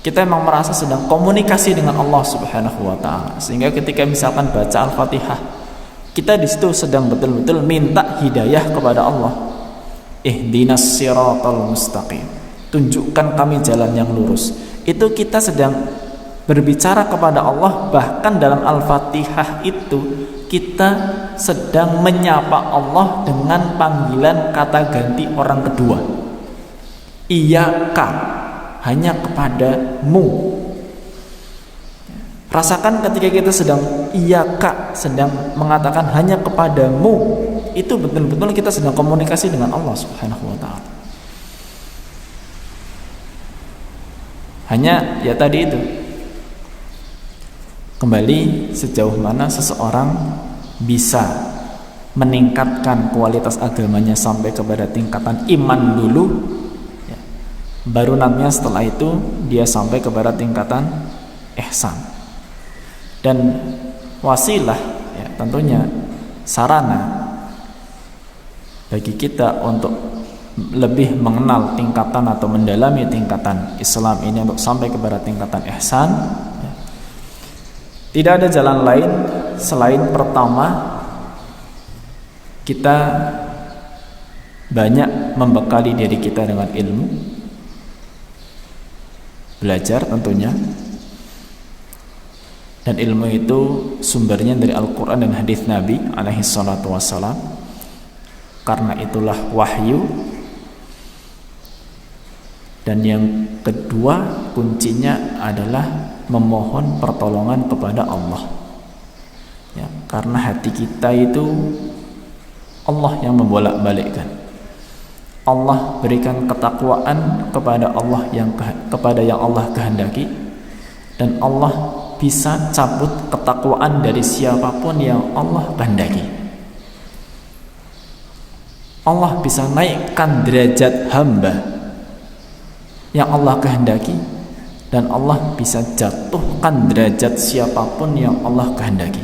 kita memang merasa sedang komunikasi dengan Allah Subhanahu wa taala. Sehingga ketika misalkan baca Al-Fatihah, kita di situ sedang betul-betul minta hidayah kepada Allah. Ihdinas siratal mustaqim. Tunjukkan kami jalan yang lurus. Itu kita sedang berbicara kepada Allah. Bahkan dalam Al-Fatihah itu kita sedang menyapa Allah dengan panggilan kata ganti orang kedua. Iyyaka, hanya kepadamu. Rasakan ketika kita sedang iyyaka, sedang mengatakan hanya kepadamu, itu betul-betul kita sedang komunikasi dengan Allah Subhanahu wa taala. Hanya ya tadi itu, kembali sejauh mana seseorang bisa meningkatkan kualitas agamanya sampai kepada tingkatan iman dulu, ya, baru nantinya setelah itu dia sampai kepada tingkatan ihsan. Dan wasilah, ya, tentunya sarana bagi kita untuk lebih mengenal tingkatan atau mendalami tingkatan Islam ini untuk sampai kepada tingkatan ihsan, ya. Tidak ada jalan lain selain pertama kita banyak membekali diri kita dengan ilmu, belajar tentunya. Dan ilmu itu sumbernya dari Al-Quran dan hadis Nabi alaihi salatu wassalam. Karena itulah wahyu. Dan yang kedua kuncinya adalah memohon pertolongan kepada Allah, ya, karena hati kita itu Allah yang membolak-balikkan. Allah berikan ketakwaan kepada Allah kepada yang Allah kehendaki, dan Allah bisa cabut ketakwaan dari siapapun yang Allah kehendaki. Allah bisa naikkan derajat hamba yang Allah kehendaki, dan Allah bisa jatuhkan derajat siapapun yang Allah kehendaki.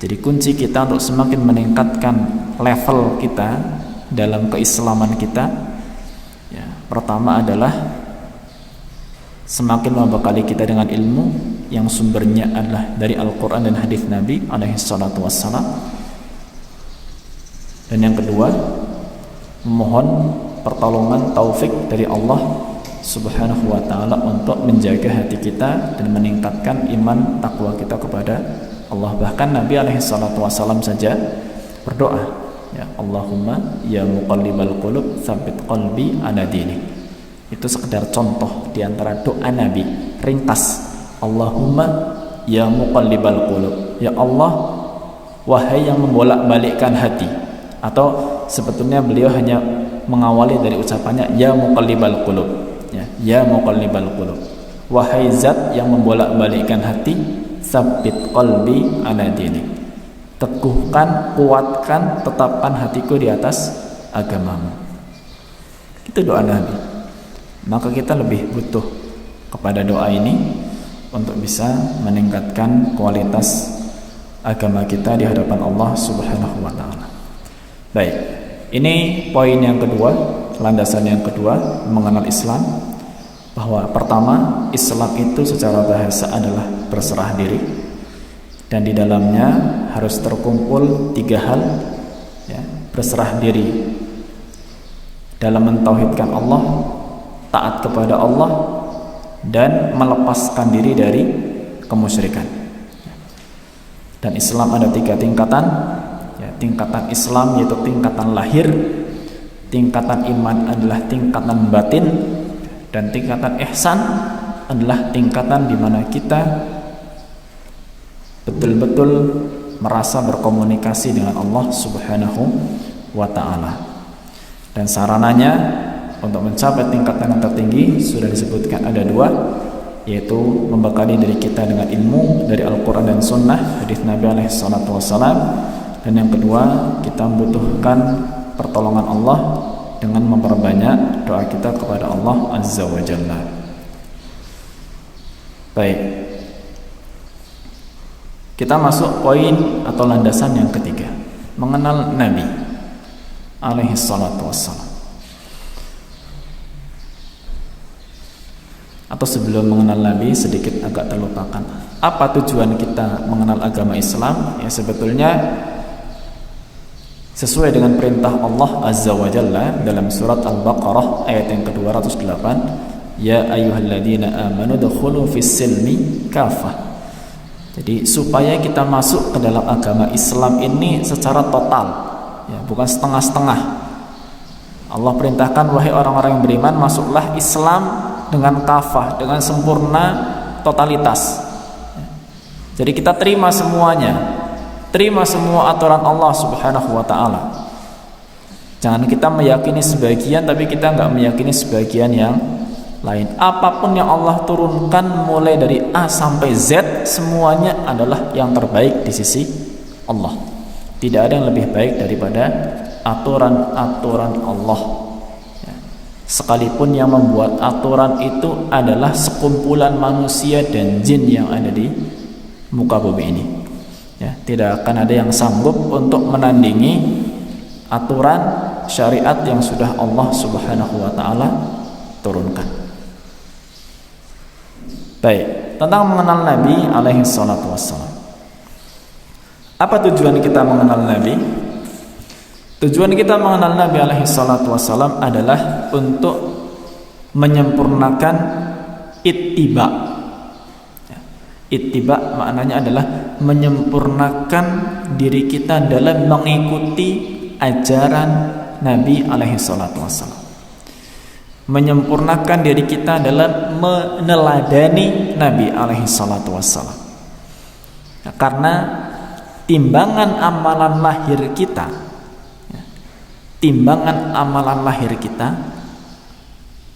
Jadi kunci kita untuk semakin meningkatkan level kita dalam keislaman kita, ya, pertama adalah semakin membekali kita dengan ilmu yang sumbernya adalah dari Al-Quran dan hadis Nabi alaihi salatu wassalam. Dan yang kedua, memohon pertolongan taufik dari Allah Subhanahu wa taala untuk menjaga hati kita dan meningkatkan iman takwa kita kepada Allah. Bahkan Nabi alaihi salatu wassalam saja berdoa, ya, Allahumma ya muqallibal qulub tsabbit qalbi ala dinik. Itu sekedar contoh di antara doa Nabi, ringkas. Allahumma ya muqallibal qulub, ya Allah wahai yang membolak-balikkan hati. Atau sebetulnya beliau hanya mengawali dari ucapannya ya muqallibal qulub, ya muqallibal qulub, wahai zat yang membolak-balikkan hati, tsabbit qalbi ala dinik, teguhkan, kuatkan, tetapkan hatiku di atas agamamu. Itu doa Nabi. Maka kita lebih butuh kepada doa ini untuk bisa meningkatkan kualitas agama kita di hadapan Allah Subhanahu wa taala. Baik, ini poin yang kedua, landasan yang kedua mengenal Islam, bahwa pertama, Islam itu secara bahasa adalah berserah diri, dan di dalamnya harus terkumpul tiga hal, ya, berserah diri dalam mentauhidkan Allah, taat kepada Allah, dan melepaskan diri dari kemusyrikan. Dan Islam ada tiga tingkatan, ya, tingkatan Islam yaitu tingkatan lahir, tingkatan iman adalah tingkatan batin, dan tingkatan ihsan adalah tingkatan di mana kita betul-betul merasa berkomunikasi dengan Allah Subhanahu wa taala. Dan sarananya untuk mencapai tingkatan yang tertinggi sudah disebutkan ada dua, yaitu membekali diri kita dengan ilmu dari Al-Quran dan Sunnah, hadis Nabi SAW, dan yang kedua kita membutuhkan pertolongan Allah dengan memperbanyak doa kita kepada Allah Azza wa Jalla. Baik, kita masuk poin atau landasan yang ketiga, mengenal Nabi alaihi salatu wassalam. Atau sebelum mengenal Nabi, sedikit agak terlupakan. Apa tujuan kita mengenal agama Islam? Ya, sebetulnya sesuai dengan perintah Allah Azza wa Jalla dalam surat Al-Baqarah ayat yang ke-208, ya ayyuhalladzina amanu dukhulu fis silmi kafah. Jadi supaya kita masuk ke dalam agama Islam ini secara total, ya, bukan setengah-setengah. Allah perintahkan, wahai orang-orang yang beriman, masuklah Islam dengan kafah, dengan sempurna, totalitas. Jadi kita terima semuanya, terima semua aturan Allah Subhanahu wa ta'ala. Jangan kita meyakini sebagian tapi kita nggak meyakini sebagian yang lain. Apapun yang Allah turunkan mulai dari A sampai Z, semuanya adalah yang terbaik di sisi Allah. Tidak ada yang lebih baik daripada aturan-aturan Allah. Sekalipun yang membuat aturan itu adalah sekumpulan manusia dan jin yang ada di muka bumi ini, ya, tidak akan ada yang sanggup untuk menandingi aturan syariat yang sudah Allah Subhanahu wa ta'ala turunkan. Baik, tentang mengenal Nabi alaihi salatu wassalam. Apa tujuan kita mengenal Nabi? Tujuan kita mengenal Nabi alaihi salatu wassalam adalah untuk menyempurnakan ittiba. Ittiba maknanya adalah menyempurnakan diri kita dalam mengikuti ajaran Nabi alaihi salatu wassalam. Menyempurnakan diri kita dalam meneladani Nabi alaihi salatu wassalam. Karena timbangan amalan lahir kita, timbangan amalan lahir kita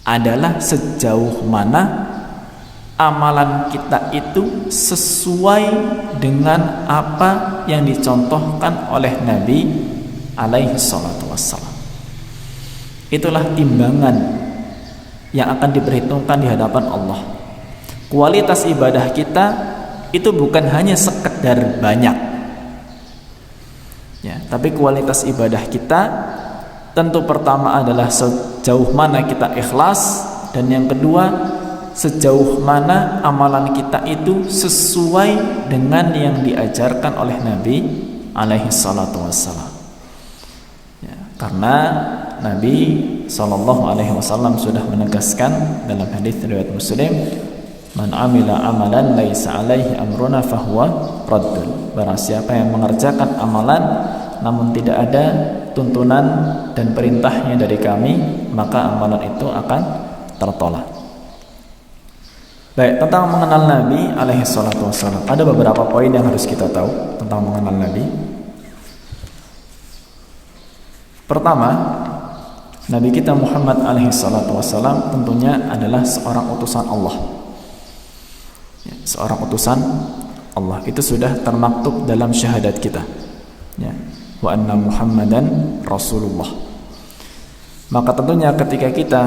adalah sejauh mana amalan kita itu sesuai dengan apa yang dicontohkan oleh Nabi alaihi salatu wassalam. Itulah timbangan yang akan diperhitungkan di hadapan Allah. Kualitas ibadah kita itu bukan hanya sekedar banyak, ya, tapi kualitas ibadah kita tentu pertama adalah sejauh mana kita ikhlas, dan yang kedua sejauh mana amalan kita itu sesuai dengan yang diajarkan oleh Nabi alaihi salatu wassalam. Ya, karena Nabi sallallahu alaihi wasallam sudah menegaskan dalam hadis riwayat Muslim, man amila amalan laisa alaihi amruna fahuwa raddun. Barang siapa yang mengerjakan amalan namun tidak ada tuntunan dan perintahnya dari kami, maka amalan itu akan tertolak. Baik, tentang mengenal Nabi alaihi salatu wassalam, ada beberapa poin yang harus kita tahu tentang mengenal Nabi. Pertama, Nabi kita Muhammad alaihi salatu wassalam tentunya adalah seorang utusan Allah, ya, seorang utusan Allah. Itu sudah termaktub dalam syahadat kita, ya, wa anna Muhammadan Rasulullah. Maka tentunya ketika kita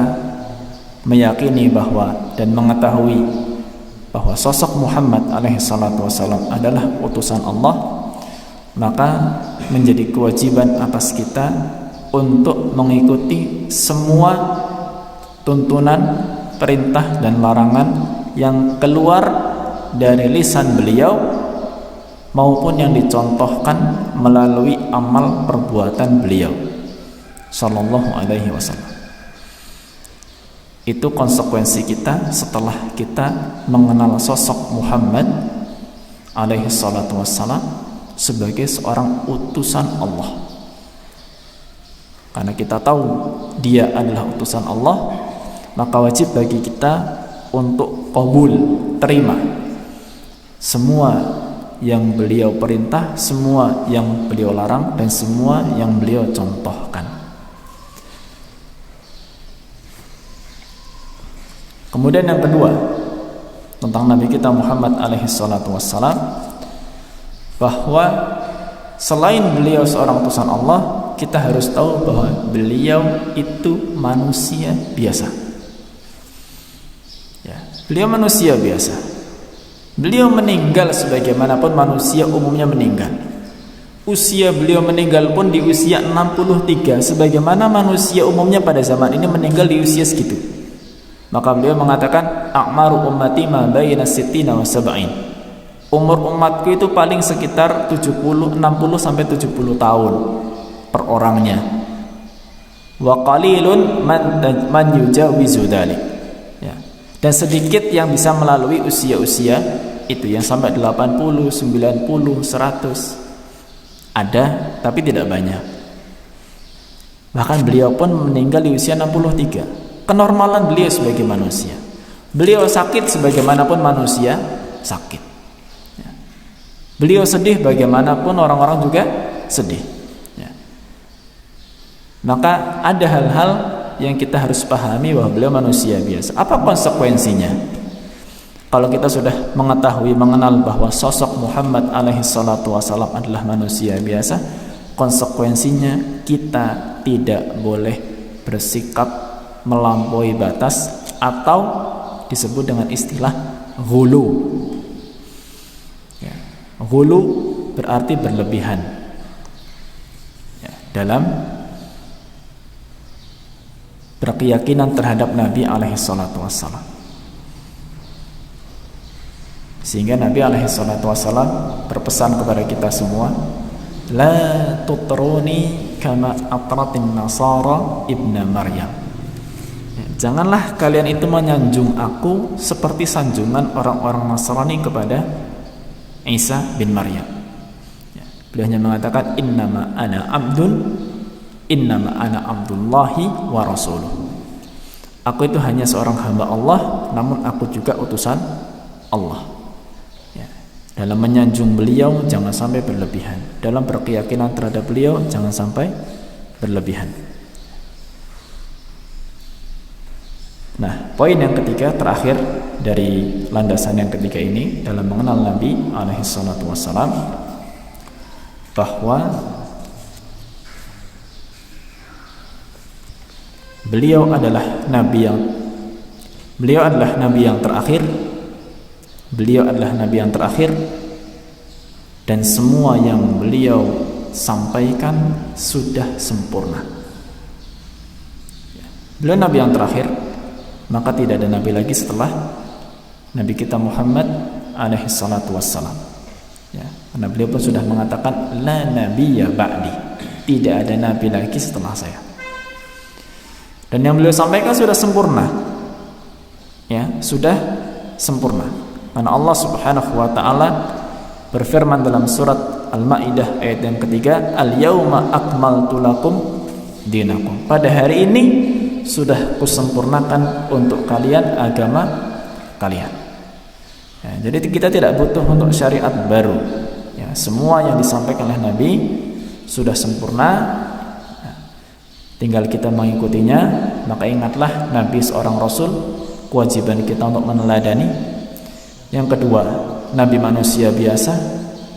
meyakini bahwa dan mengetahui bahwa sosok Muhammad alaihi salatu wassalam adalah utusan Allah, maka menjadi kewajiban atas kita untuk mengikuti semua tuntunan, perintah dan larangan yang keluar dari lisan beliau maupun yang dicontohkan melalui amal perbuatan beliau sallallahu alaihi wasallam. Itu konsekuensi kita setelah kita mengenal sosok Muhammad alaihi salatu wassalam sebagai seorang utusan Allah. Karena kita tahu dia adalah utusan Allah, maka wajib bagi kita untuk qabul, terima semua yang beliau perintah, semua yang beliau larang, dan semua yang beliau contohkan. Kemudian yang kedua, tentang Nabi kita Muhammad alaihi salatu wassalam, bahwa selain beliau seorang utusan Allah, kita harus tahu bahwa beliau itu manusia biasa. Ya, beliau manusia biasa. Beliau meninggal sebagaimanapun manusia umumnya meninggal. Usia beliau meninggal pun di usia 63, sebagaimana manusia umumnya pada zaman ini meninggal di usia segitu. Maka beliau mengatakan, a'maru ummati ma baina sittina wa sab'in. Umur umatku itu paling sekitar 60 sampai 70 tahun per orangnya. Wa qalilun man yujawizu dzalik. Ya. Dan sedikit yang bisa melalui usia-usia itu, yang sampai 80, 90, 100. Ada, tapi tidak banyak. Bahkan beliau pun meninggal di usia 63. Kenormalan beliau sebagai manusia. Beliau sakit sebagaimanapun manusia sakit. Ya. Beliau sedih bagaimanapun orang-orang juga sedih. Ya. Maka ada hal-hal yang kita harus pahami bahwa beliau manusia biasa. Apa konsekuensinya? Kalau kita sudah mengetahui, mengenal bahwa sosok Muhammad alaihi salatu wasallam adalah manusia biasa, konsekuensinya kita tidak boleh bersikap melampaui batas atau disebut dengan istilah ghulu. Ya. Ghulu berarti berlebihan, ya, dalam berkeyakinan terhadap Nabi alaihi salatu wassalam. Sehingga Nabi alaihi salatu wassalam berpesan kepada kita semua, la tutruni kama atratin nasara ibna Maryam. Janganlah kalian itu menyanjung aku seperti sanjungan orang-orang Nasrani kepada Isa bin Maryam. Ya, beliau hanya mengatakan innama ana abdullahi wa rasuluh. Aku itu hanya seorang hamba Allah, namun aku juga utusan Allah. Ya, dalam menyanjung beliau jangan sampai berlebihan. Dalam berkeyakinan terhadap beliau jangan sampai berlebihan. Nah, poin yang ketiga terakhir dari landasan yang ketiga ini dalam mengenal Nabi alaihi salatu wassalam, bahwa beliau adalah nabi yang terakhir. Beliau adalah nabi yang terakhir, dan semua yang beliau sampaikan sudah sempurna. Beliau nabi yang terakhir, maka tidak ada nabi lagi setelah Nabi kita Muhammad alaihi salatu wassalam. Ya, karena beliau pun sudah mengatakan la nabiyya ba'di, tidak ada nabi lagi setelah saya. Dan yang beliau sampaikan sudah sempurna. Ya, sudah sempurna. Karena Allah Subhanahu wa taala berfirman dalam surat Al-Maidah ayat yang ketiga, al-yauma akmaltu lakum dinakum. Pada hari ini sudah kusempurnakan untuk kalian agama kalian. Ya, jadi kita tidak butuh untuk syariat baru. Ya, semua yang disampaikan oleh Nabi sudah sempurna. Ya, tinggal kita mengikutinya. Maka ingatlah, Nabi seorang Rasul, kewajiban kita untuk meneladani. Yang kedua, Nabi manusia biasa,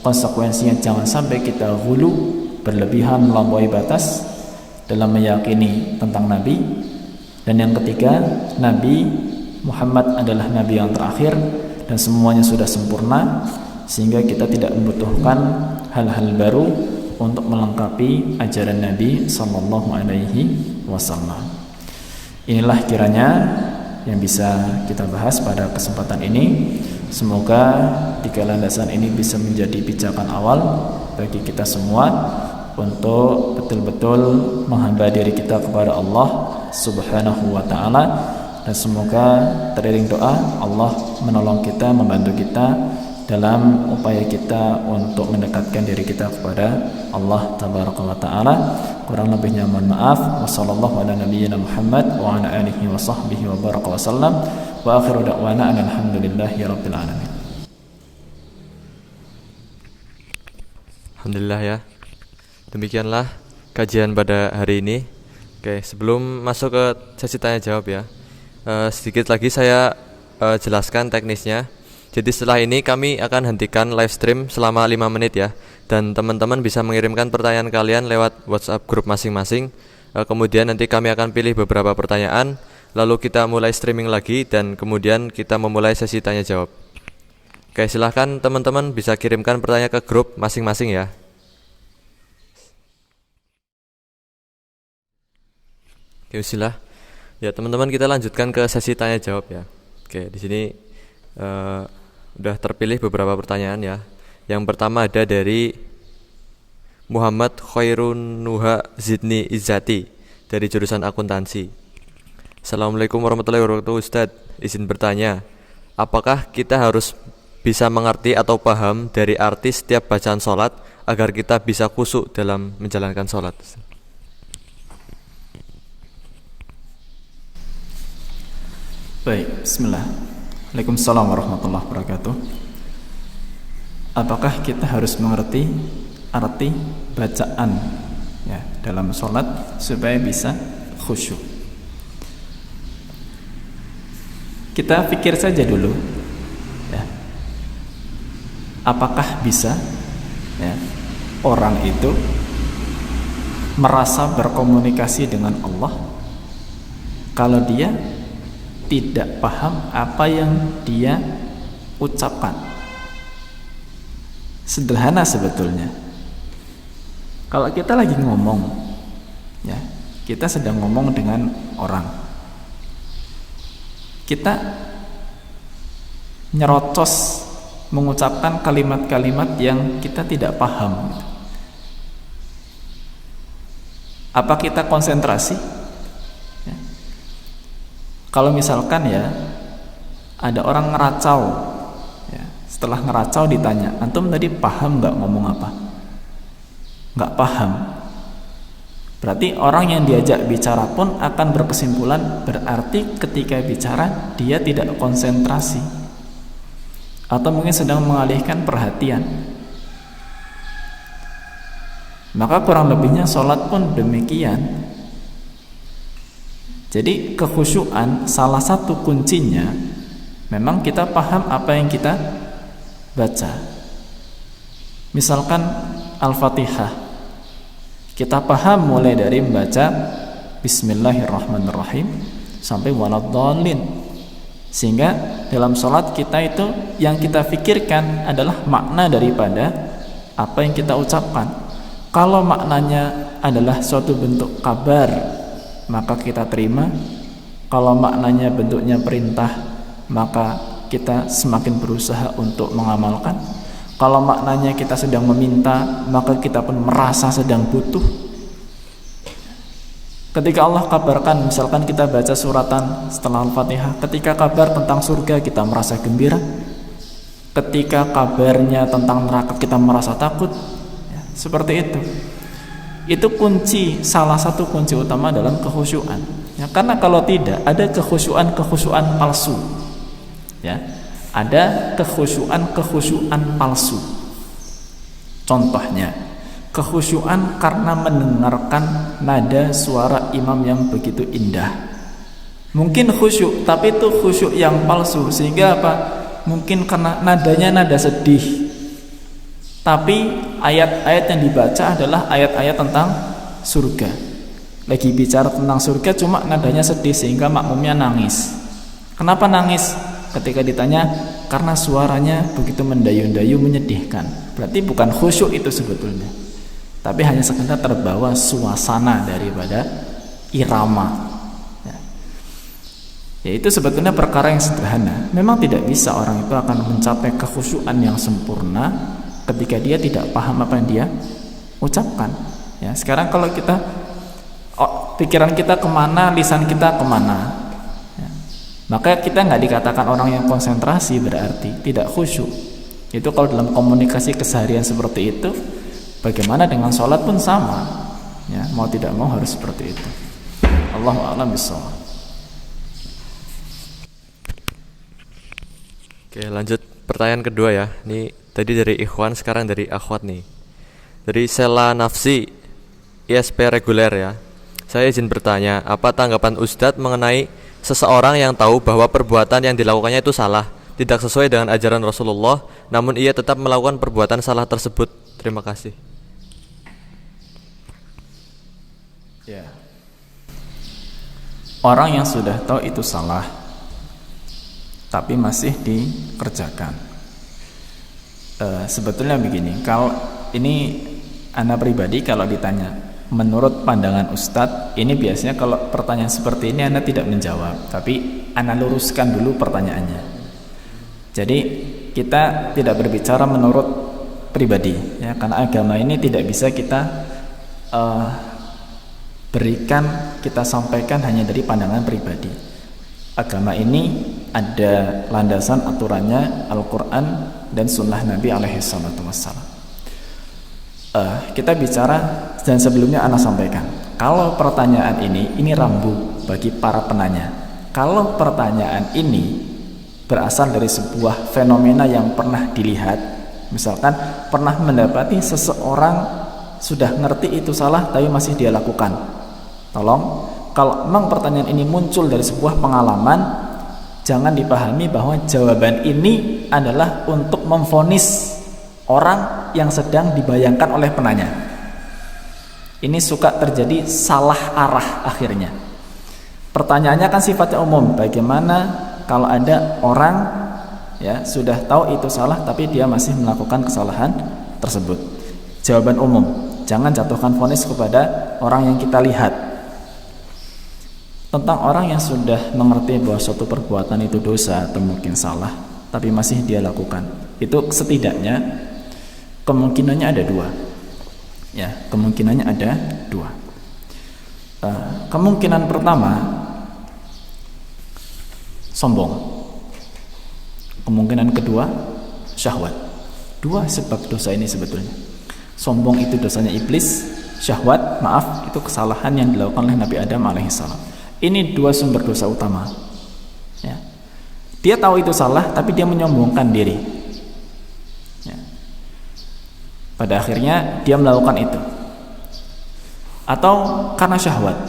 konsekuensinya jangan sampai kita ghulu, berlebihan melampaui batas dalam meyakini tentang Nabi. Dan yang ketiga, Nabi Muhammad adalah Nabi yang terakhir dan semuanya sudah sempurna, sehingga kita tidak membutuhkan hal-hal baru untuk melengkapi ajaran Nabi sallallahu alaihi wasallam. Inilah kiranya yang bisa kita bahas pada kesempatan ini. Semoga tiga landasan ini bisa menjadi pijakan awal bagi kita semua untuk betul-betul menghamba diri kita kepada Allah Subhanahu wa ta'ala, dan semoga teriring doa Allah menolong kita, membantu kita dalam upaya kita untuk mendekatkan diri kita kepada Allah Tabaraka wa ta'ala. Kurang lebihnya mohon maaf. Wassallallahu ala nabiyyina Muhammad wa ala alihi wa sahbihi wa baraka wa sallam, wa akhiru da'wana alhamdulillahi rabbil alamin. Alhamdulillah ya. Demikianlah kajian pada hari ini. Oke, sebelum masuk ke sesi tanya jawab ya, Sedikit lagi saya jelaskan teknisnya. Jadi setelah ini kami akan hentikan live stream selama 5 menit ya. Dan teman-teman bisa mengirimkan pertanyaan kalian lewat WhatsApp grup masing-masing. Kemudian nanti kami akan pilih beberapa pertanyaan, lalu kita mulai streaming lagi dan kemudian kita memulai sesi tanya jawab. Oke, silahkan teman-teman bisa kirimkan pertanyaan ke grup masing-masing ya. Oke, silah. Ya teman-teman, kita lanjutkan ke sesi tanya jawab ya. Oke, di sini udah terpilih beberapa pertanyaan ya. Yang pertama ada dari Muhammad Khairun Nuha Zidni Izzati dari jurusan akuntansi. Assalamualaikum warahmatullahi wabarakatuh. Ustadz, izin bertanya, apakah kita harus bisa mengerti atau paham dari arti setiap bacaan sholat agar kita bisa khusyuk dalam menjalankan sholat? Baik, bismillah. Waalaikumsalam warahmatullahi wabarakatuh. Apakah kita harus mengerti arti bacaan ya dalam sholat supaya bisa khusyuk? Kita pikir saja dulu ya, apakah bisa ya orang itu merasa berkomunikasi dengan Allah kalau dia tidak paham apa yang dia ucapkan? Sederhana sebetulnya. Kalau kita lagi ngomong ya, kita sedang ngomong dengan orang, kita nyerocos mengucapkan kalimat-kalimat yang kita tidak paham. Apa kita konsentrasi? Ya. Kalau misalkan ya ada orang ngeracau ya, setelah ngeracau ditanya, antum tadi paham nggak ngomong apa? Nggak paham. Berarti orang yang diajak bicara pun akan berkesimpulan berarti ketika bicara dia tidak konsentrasi atau mungkin sedang mengalihkan perhatian. Maka kurang lebihnya sholat pun demikian. Jadi kekhusyuan salah satu kuncinya memang kita paham apa yang kita baca. Misalkan Al-Fatihah, kita paham mulai dari membaca Bismillahirrahmanirrahim sampai waladhdallin, sehingga dalam sholat kita itu yang kita pikirkan adalah makna daripada apa yang kita ucapkan. Kalau maknanya adalah suatu bentuk kabar, maka kita terima. Kalau maknanya bentuknya perintah, maka kita semakin berusaha untuk mengamalkan. Kalau maknanya kita sedang meminta, maka kita pun merasa sedang butuh. Ketika Allah kabarkan, misalkan kita baca suratan setelah Al-Fatihah, ketika kabar tentang surga kita merasa gembira. Ketika kabarnya tentang neraka kita merasa takut. Ya, seperti itu. Itu kunci, salah satu kunci utama dalam kekhusyuan. Ya, karena kalau tidak, ada kekhusyuan palsu. Ya, ada kekhusyuan palsu. Contohnya, kekhusyuan karena mendengarkan nada suara imam yang begitu indah. Mungkin khusyuk, tapi itu khusyuk yang palsu. Sehingga apa? Mungkin karena nadanya nada sedih, tapi ayat-ayat yang dibaca adalah ayat-ayat tentang surga. Lagi bicara tentang surga, cuma nadanya sedih sehingga makmumnya nangis. Kenapa nangis? Ketika ditanya, karena suaranya begitu mendayu-dayu menyedihkan. Berarti bukan khusyuk itu sebetulnya, tapi hanya sekedar terbawa suasana daripada irama. Ya, itu sebetulnya perkara yang sederhana. Memang tidak bisa orang itu akan mencapai kekhusyuan yang sempurna ketika dia tidak paham apa yang dia ucapkan. Ya, sekarang kalau kita pikiran kita kemana, lisan kita kemana, maka kita nggak dikatakan orang yang konsentrasi, berarti tidak khusyuk. Itu kalau dalam komunikasi keseharian seperti itu. Bagaimana dengan sholat pun sama ya, mau tidak mau harus seperti itu. Allahu a'lam bishawab. Oke, lanjut pertanyaan kedua ya. Ini tadi dari ikhwan, sekarang dari akhwat nih. Dari Sela Nafsi ISP reguler ya. Saya izin bertanya, apa tanggapan Ustadz mengenai seseorang yang tahu bahwa perbuatan yang dilakukannya itu salah, tidak sesuai dengan ajaran Rasulullah, namun ia tetap melakukan perbuatan salah tersebut. Terima kasih. Ya. Orang yang sudah tahu itu salah tapi masih dikerjakan. Sebetulnya begini, kalau ini ana pribadi kalau ditanya menurut pandangan Ustadz, ini biasanya kalau pertanyaan seperti ini ana tidak menjawab, tapi ana luruskan dulu pertanyaannya. Jadi kita tidak berbicara menurut pribadi, ya, karena agama ini tidak bisa kita berikan, kita sampaikan hanya dari pandangan pribadi. Agama ini ada landasan aturannya Al-Quran dan Sunnah Nabi alaihissalatu wassalam. Kita bicara, dan sebelumnya ana sampaikan, kalau pertanyaan ini rambu bagi para penanya. Kalau pertanyaan ini berasal dari sebuah fenomena yang pernah dilihat, misalkan pernah mendapati seseorang sudah ngerti itu salah tapi masih dia lakukan. Tolong, kalau memang pertanyaan ini muncul dari sebuah pengalaman, jangan dipahami bahwa jawaban ini adalah untuk memvonis orang yang sedang dibayangkan oleh penanya. Ini suka terjadi salah arah akhirnya. Pertanyaannya kan sifatnya umum. Bagaimana kalau ada orang ya sudah tahu itu salah tapi dia masih melakukan kesalahan tersebut? Jawaban umum. Jangan jatuhkan vonis kepada orang yang kita lihat. Tentang orang yang sudah mengerti bahwa suatu perbuatan itu dosa atau mungkin salah tapi masih dia lakukan, itu setidaknya kemungkinannya ada dua. Ya, kemungkinannya ada dua. Kemungkinan pertama, sombong. Kemungkinan kedua, syahwat. Dua sebab dosa ini sebetulnya. Sombong itu dosanya iblis, syahwat, maaf, itu kesalahan yang dilakukan oleh Nabi Adam alaihissalam. Ini dua sumber dosa utama. Ya. Dia tahu itu salah, tapi dia menyombongkan diri. Ya. Pada akhirnya dia melakukan itu. Atau karena syahwat.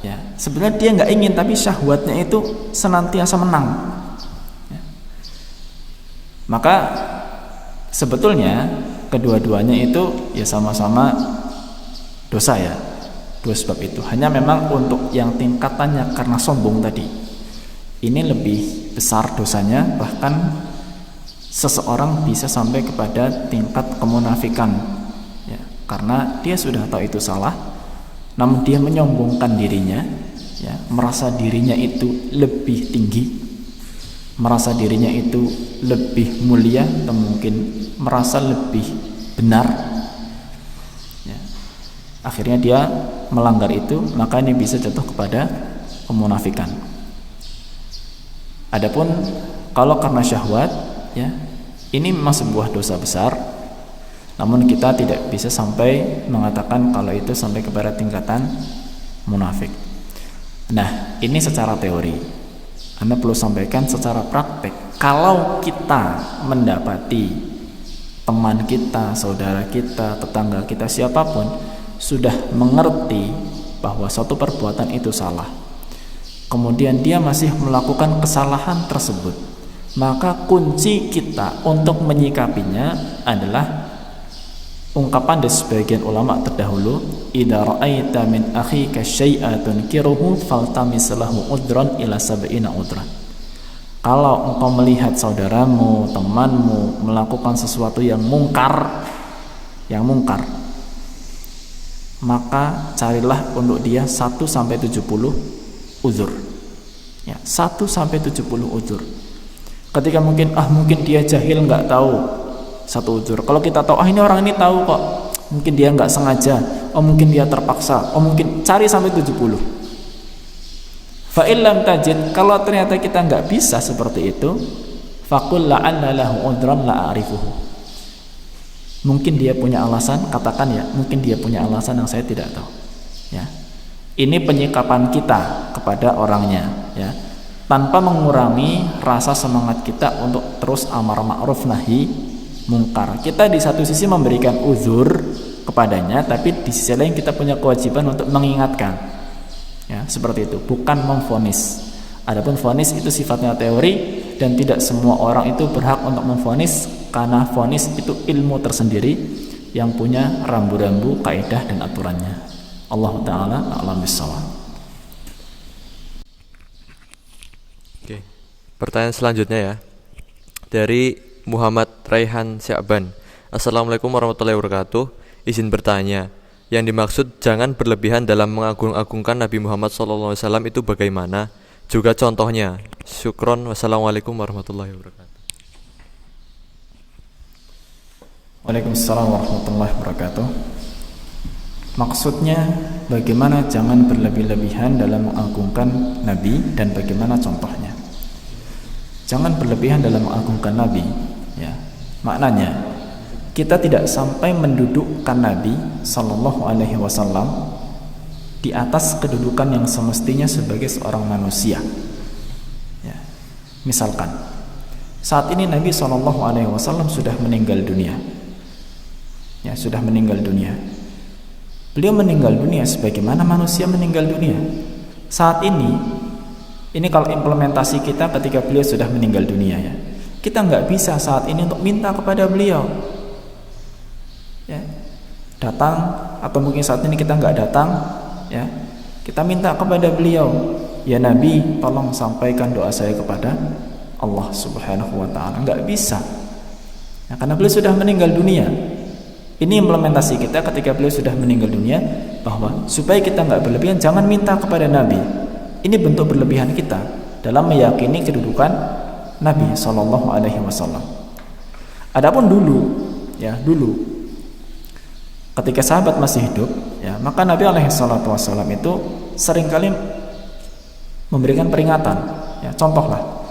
Ya. Sebenarnya dia nggak ingin, tapi syahwatnya itu senantiasa menang. Ya. Maka sebetulnya kedua-duanya itu ya sama-sama dosa ya. Dua sebab itu. Hanya memang untuk yang tingkatannya karena sombong tadi, ini lebih besar dosanya, bahkan seseorang bisa sampai kepada tingkat kemunafikan ya, karena dia sudah tahu itu salah namun dia menyombongkan dirinya ya, merasa dirinya itu lebih tinggi, merasa dirinya itu lebih mulia, atau mungkin merasa lebih benar ya. Akhirnya dia melanggar itu, maka ini bisa jatuh kepada kemunafikan. Adapun kalau karena syahwat ya, ini memang sebuah dosa besar, namun kita tidak bisa sampai mengatakan kalau itu sampai kepada tingkatan munafik. Nah, ini secara teori. Anda perlu sampaikan secara praktek. Kalau kita mendapati teman kita, saudara kita, tetangga kita, siapapun sudah mengerti bahwa suatu perbuatan itu salah, kemudian dia masih melakukan kesalahan tersebut, maka kunci kita untuk menyikapinya adalah ungkapan dari sebagian ulama terdahulu, idza ra'aita min akhika syai'an tunkiruhu faltamis lahu udran ila sab'ina udran. Kalau engkau melihat saudaramu, temanmu melakukan sesuatu yang mungkar, maka carilah untuk dia 1-70 uzur. Ya, 1-70 uzur. Ketika mungkin dia jahil nggak tahu, 1 uzur. Kalau kita tahu ini orang ini tahu kok, mungkin dia nggak sengaja, mungkin dia terpaksa, mungkin cari sampai 70. Fa illam tajid, kalau ternyata kita nggak bisa seperti itu, faqul la'alla lahu udran la a'rifuhu. Mungkin dia punya alasan, katakan ya, mungkin dia punya alasan yang saya tidak tahu. Ya. Ini penyikapan kita kepada orangnya, ya. Tanpa mengurangi rasa semangat kita untuk terus amar ma'ruf nahi mungkar. Kita di satu sisi memberikan uzur kepadanya, tapi di sisi lain kita punya kewajiban untuk mengingatkan. Ya, seperti itu, bukan memvonis. Adapun vonis itu sifatnya teori dan tidak semua orang itu berhak untuk memvonis, karena vonis itu ilmu tersendiri yang punya rambu-rambu, kaidah dan aturannya. Allah taala a'lam bissawab. Oke. Pertanyaan selanjutnya ya. Dari Muhammad Raihan Sya'ban. Assalamualaikum warahmatullahi wabarakatuh. Izin bertanya, yang dimaksud jangan berlebihan dalam mengagung-agungkan Nabi Muhammad SAW itu bagaimana? Juga contohnya. Syukron. Wassalamualaikum warahmatullahi wabarakatuh. Waalaikumsalam warahmatullahi wabarakatuh. Maksudnya bagaimana jangan berlebih-lebihan dalam mengagungkan Nabi dan bagaimana contohnya? Jangan berlebihan dalam mengagungkan Nabi, ya. Maknanya kita tidak sampai mendudukkan Nabi Sallallahu Alaihi Wasallam di atas kedudukan yang semestinya sebagai seorang manusia. Ya. Misalkan saat ini Nabi Sallallahu Alaihi Wasallam sudah meninggal dunia. Ya, sudah meninggal dunia. Beliau meninggal dunia sebagaimana manusia meninggal dunia. Saat ini kalau implementasi kita ketika beliau sudah meninggal dunia, ya, kita nggak bisa saat ini untuk minta kepada beliau, ya, datang, atau mungkin saat ini kita nggak datang, ya, kita minta kepada beliau, ya Nabi, tolong sampaikan doa saya kepada Allah Subhanahu Wa Taala. Nggak bisa, ya, karena beliau sudah meninggal dunia. Ini implementasi kita ketika beliau sudah meninggal dunia, bahwa supaya kita nggak berlebihan, jangan minta kepada Nabi. Ini bentuk berlebihan kita dalam meyakini kedudukan Nabi Shallallahu Alaihi Wasallam. Adapun dulu, ya dulu, ketika sahabat masih hidup, ya, maka Nabi Alaihi Wasallam itu seringkali memberikan peringatan. Ya, contohlah,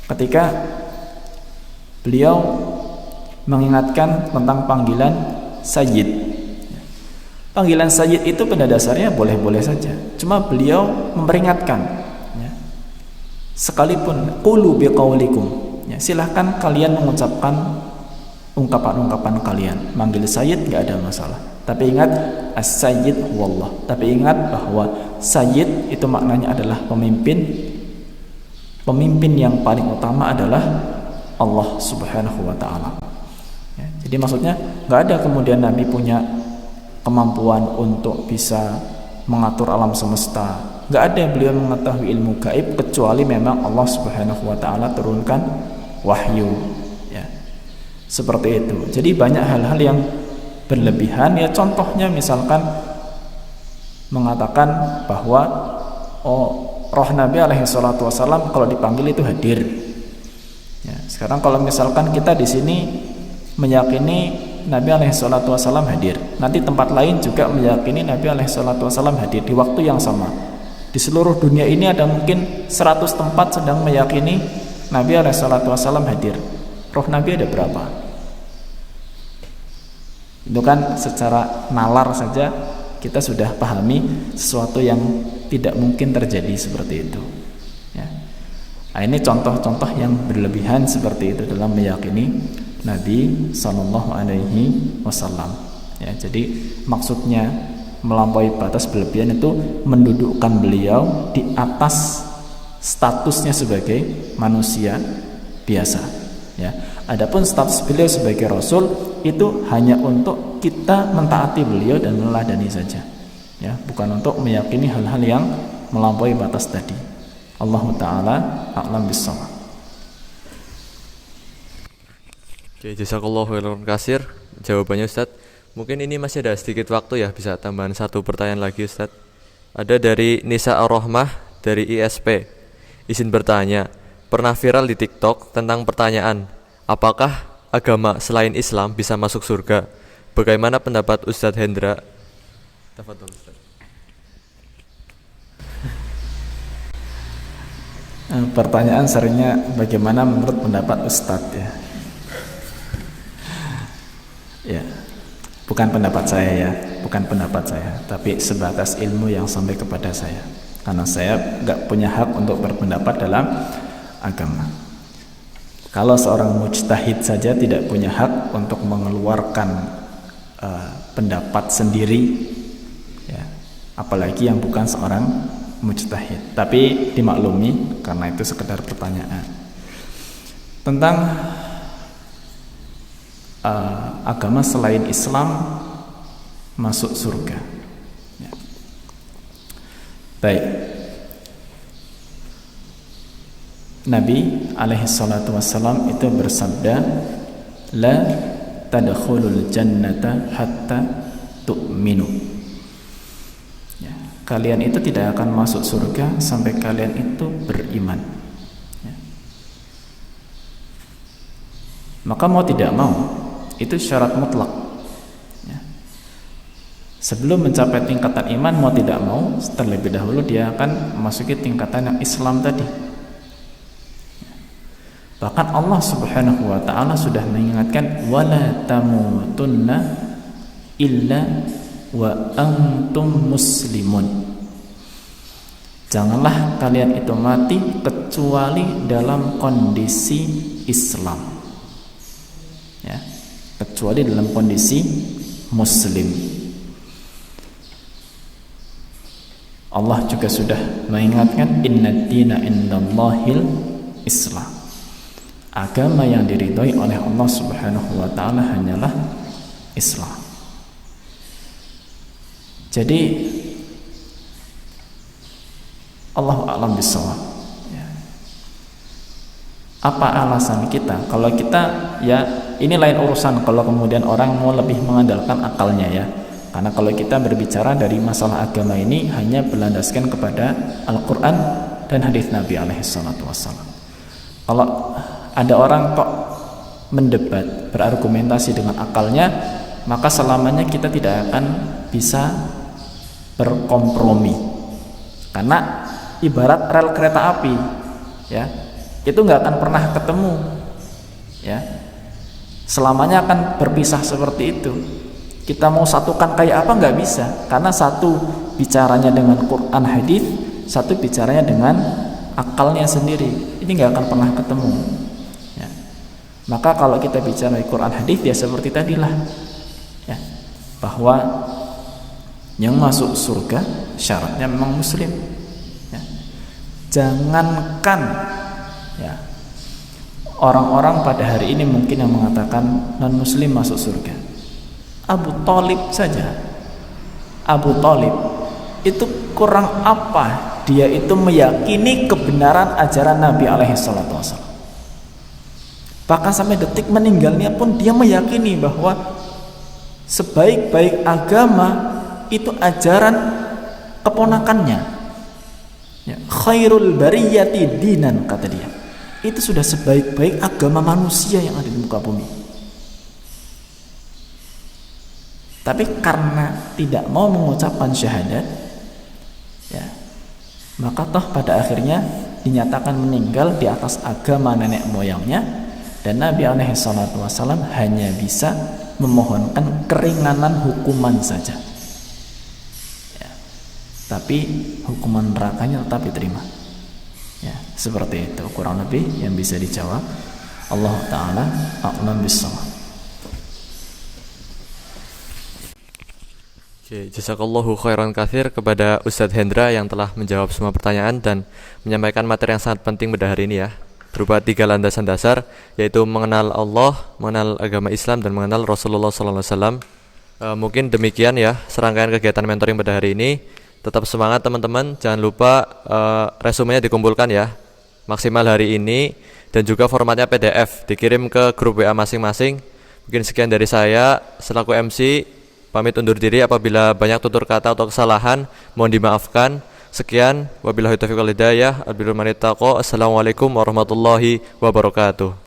ketika beliau mengingatkan tentang panggilan Sayyid. Panggilan Sayyid itu pada dasarnya boleh-boleh saja, cuma beliau memperingatkan, ya, sekalipun qulu biqaulikum, ya, silahkan kalian mengucapkan ungkapan-ungkapan kalian, manggil Sayyid nggak ada masalah, tapi ingat as-Sayyid wallah, tapi ingat bahwa Sayyid itu maknanya adalah pemimpin yang paling utama adalah Allah Subhanahu Wa Taala. Jadi maksudnya nggak ada kemudian Nabi punya kemampuan untuk bisa mengatur alam semesta, nggak ada beliau mengetahui ilmu gaib kecuali memang Allah Subhanahu Wa Taala turunkan wahyu, ya, seperti itu. Jadi banyak hal-hal yang berlebihan, ya, contohnya misalkan mengatakan bahwa roh Nabi Alaihi Wasallam kalau dipanggil itu hadir. Ya, sekarang kalau misalkan kita di sini meyakini Nabi Alaihissalam hadir, nanti tempat lain juga meyakini Nabi Alaihissalam hadir di waktu yang sama. Di seluruh dunia ini ada mungkin 100 tempat sedang meyakini Nabi Alaihissalam hadir. Roh Nabi ada berapa? Itu kan secara nalar saja kita sudah pahami sesuatu yang tidak mungkin terjadi seperti itu, ya. Nah, ini contoh-contoh yang berlebihan seperti itu dalam meyakini Nabi Sallallahu Alaihi Wasallam. Ya, jadi maksudnya melampaui batas berlebihan itu mendudukkan beliau di atas statusnya sebagai manusia biasa. Ya, adapun status beliau sebagai Rasul itu hanya untuk kita mentaati beliau dan meneladani saja. Ya, bukan untuk meyakini hal-hal yang melampaui batas tadi. Allah Taala a'lam bissawab. Oke, jazakallahu khairan katsir jawabannya Ustaz. Mungkin ini masih ada sedikit waktu ya, bisa tambahan satu pertanyaan lagi Ustaz. Ada dari Nisa Ar-Rahmah dari ISP. Izin bertanya, pernah viral di TikTok tentang pertanyaan, apakah agama selain Islam bisa masuk surga? Bagaimana pendapat Ustaz Hendra? Tafadhol Ustaz. Pertanyaan seringnya bagaimana menurut pendapat Ustadz, ya. Ya, bukan pendapat saya, ya, bukan pendapat saya, tapi sebatas ilmu yang sampai kepada saya, karena saya nggak punya hak untuk berpendapat dalam agama. Kalau seorang mujtahid saja tidak punya hak untuk mengeluarkan pendapat sendiri, ya, apalagi yang bukan seorang mujtahid. Tapi dimaklumi karena itu sekedar pertanyaan tentang agama selain Islam masuk surga. Ya. Baik. Nabi alaihi salatu wassalam itu bersabda, la tadkhulul jannata hatta tu'minu. Ya, kalian itu tidak akan masuk surga sampai kalian itu beriman. Ya. Maka mau tidak mau itu syarat mutlak. Ya. Sebelum mencapai tingkatan iman, mau tidak mau terlebih dahulu dia akan memasuki tingkatan yang Islam tadi. Bahkan Allah Subhanahu wa taala sudah mengingatkan, wala tamutunna illa wa antum muslimun. Janganlah kalian itu mati kecuali dalam kondisi Islam. Ya, kecuali dalam kondisi muslim. Allah juga sudah mengingatkan, innad dina indallahil Islam. Agama yang diridhoi oleh Allah Subhanahu wa taala hanyalah Islam. Jadi Allahu a'lam bishawab. Ya. Apa alasan kita? Kalau kita, ya ini lain urusan kalau kemudian orang mau lebih mengandalkan akalnya ya. Karena kalau kita berbicara dari masalah agama ini hanya berlandaskan kepada Al-Qur'an dan hadis Nabi alaihi salatu wassalam. Kalau ada orang kok mendebat, berargumentasi dengan akalnya, maka selamanya kita tidak akan bisa berkompromi. Karena ibarat rel kereta api, ya, itu nggak akan pernah ketemu, ya. Selamanya akan berpisah seperti itu. Kita mau satukan kayak apa nggak bisa, karena satu bicaranya dengan Quran hadis, satu bicaranya dengan akalnya sendiri. Ini nggak akan pernah ketemu. Maka kalau kita bicara Quran hadis ya seperti tadilah, ya, bahwa yang masuk surga syaratnya memang muslim. Ya. Jangankan ya orang-orang pada hari ini mungkin yang mengatakan non muslim masuk surga. Abu Thalib saja, Abu Thalib itu kurang apa dia itu meyakini kebenaran ajaran Nabi alaihi salatu wasallam. Bahkan sampai detik meninggalnya pun dia meyakini bahwa sebaik-baik agama itu ajaran keponakannya. Ya, khairul bariyati dinan, kata dia. Itu sudah sebaik-baik agama manusia yang ada di muka bumi. Tapi karena tidak mau mengucapkan syahadat, ya, maka toh pada akhirnya dinyatakan meninggal di atas agama nenek moyangnya. Dan Nabi alaihi salatu wasallam hanya bisa memohonkan keringanan hukuman saja, ya. Tapi hukuman nerakanya tetap diterima. Ya, seperti itu kurang lebih yang bisa dijawab. Allah Ta'ala a'lam bishawab. Oke, jazakallahu khairan katsir kepada Ustadz Hendra yang telah menjawab semua pertanyaan dan menyampaikan materi yang sangat penting pada hari ini ya, berupa 3 landasan dasar, yaitu mengenal Allah, mengenal agama Islam, dan mengenal Rasulullah SAW. Mungkin demikian ya serangkaian kegiatan mentoring pada hari ini. Tetap semangat teman-teman, jangan lupa resumenya dikumpulkan ya maksimal hari ini, dan juga formatnya PDF dikirim ke grup WA masing-masing. Mungkin sekian dari saya selaku MC, pamit undur diri. Apabila banyak tutur kata atau kesalahan mohon dimaafkan. Sekian, wabillahi taufiq wal hidayah. Assalamualaikum warahmatullahi wabarakatuh.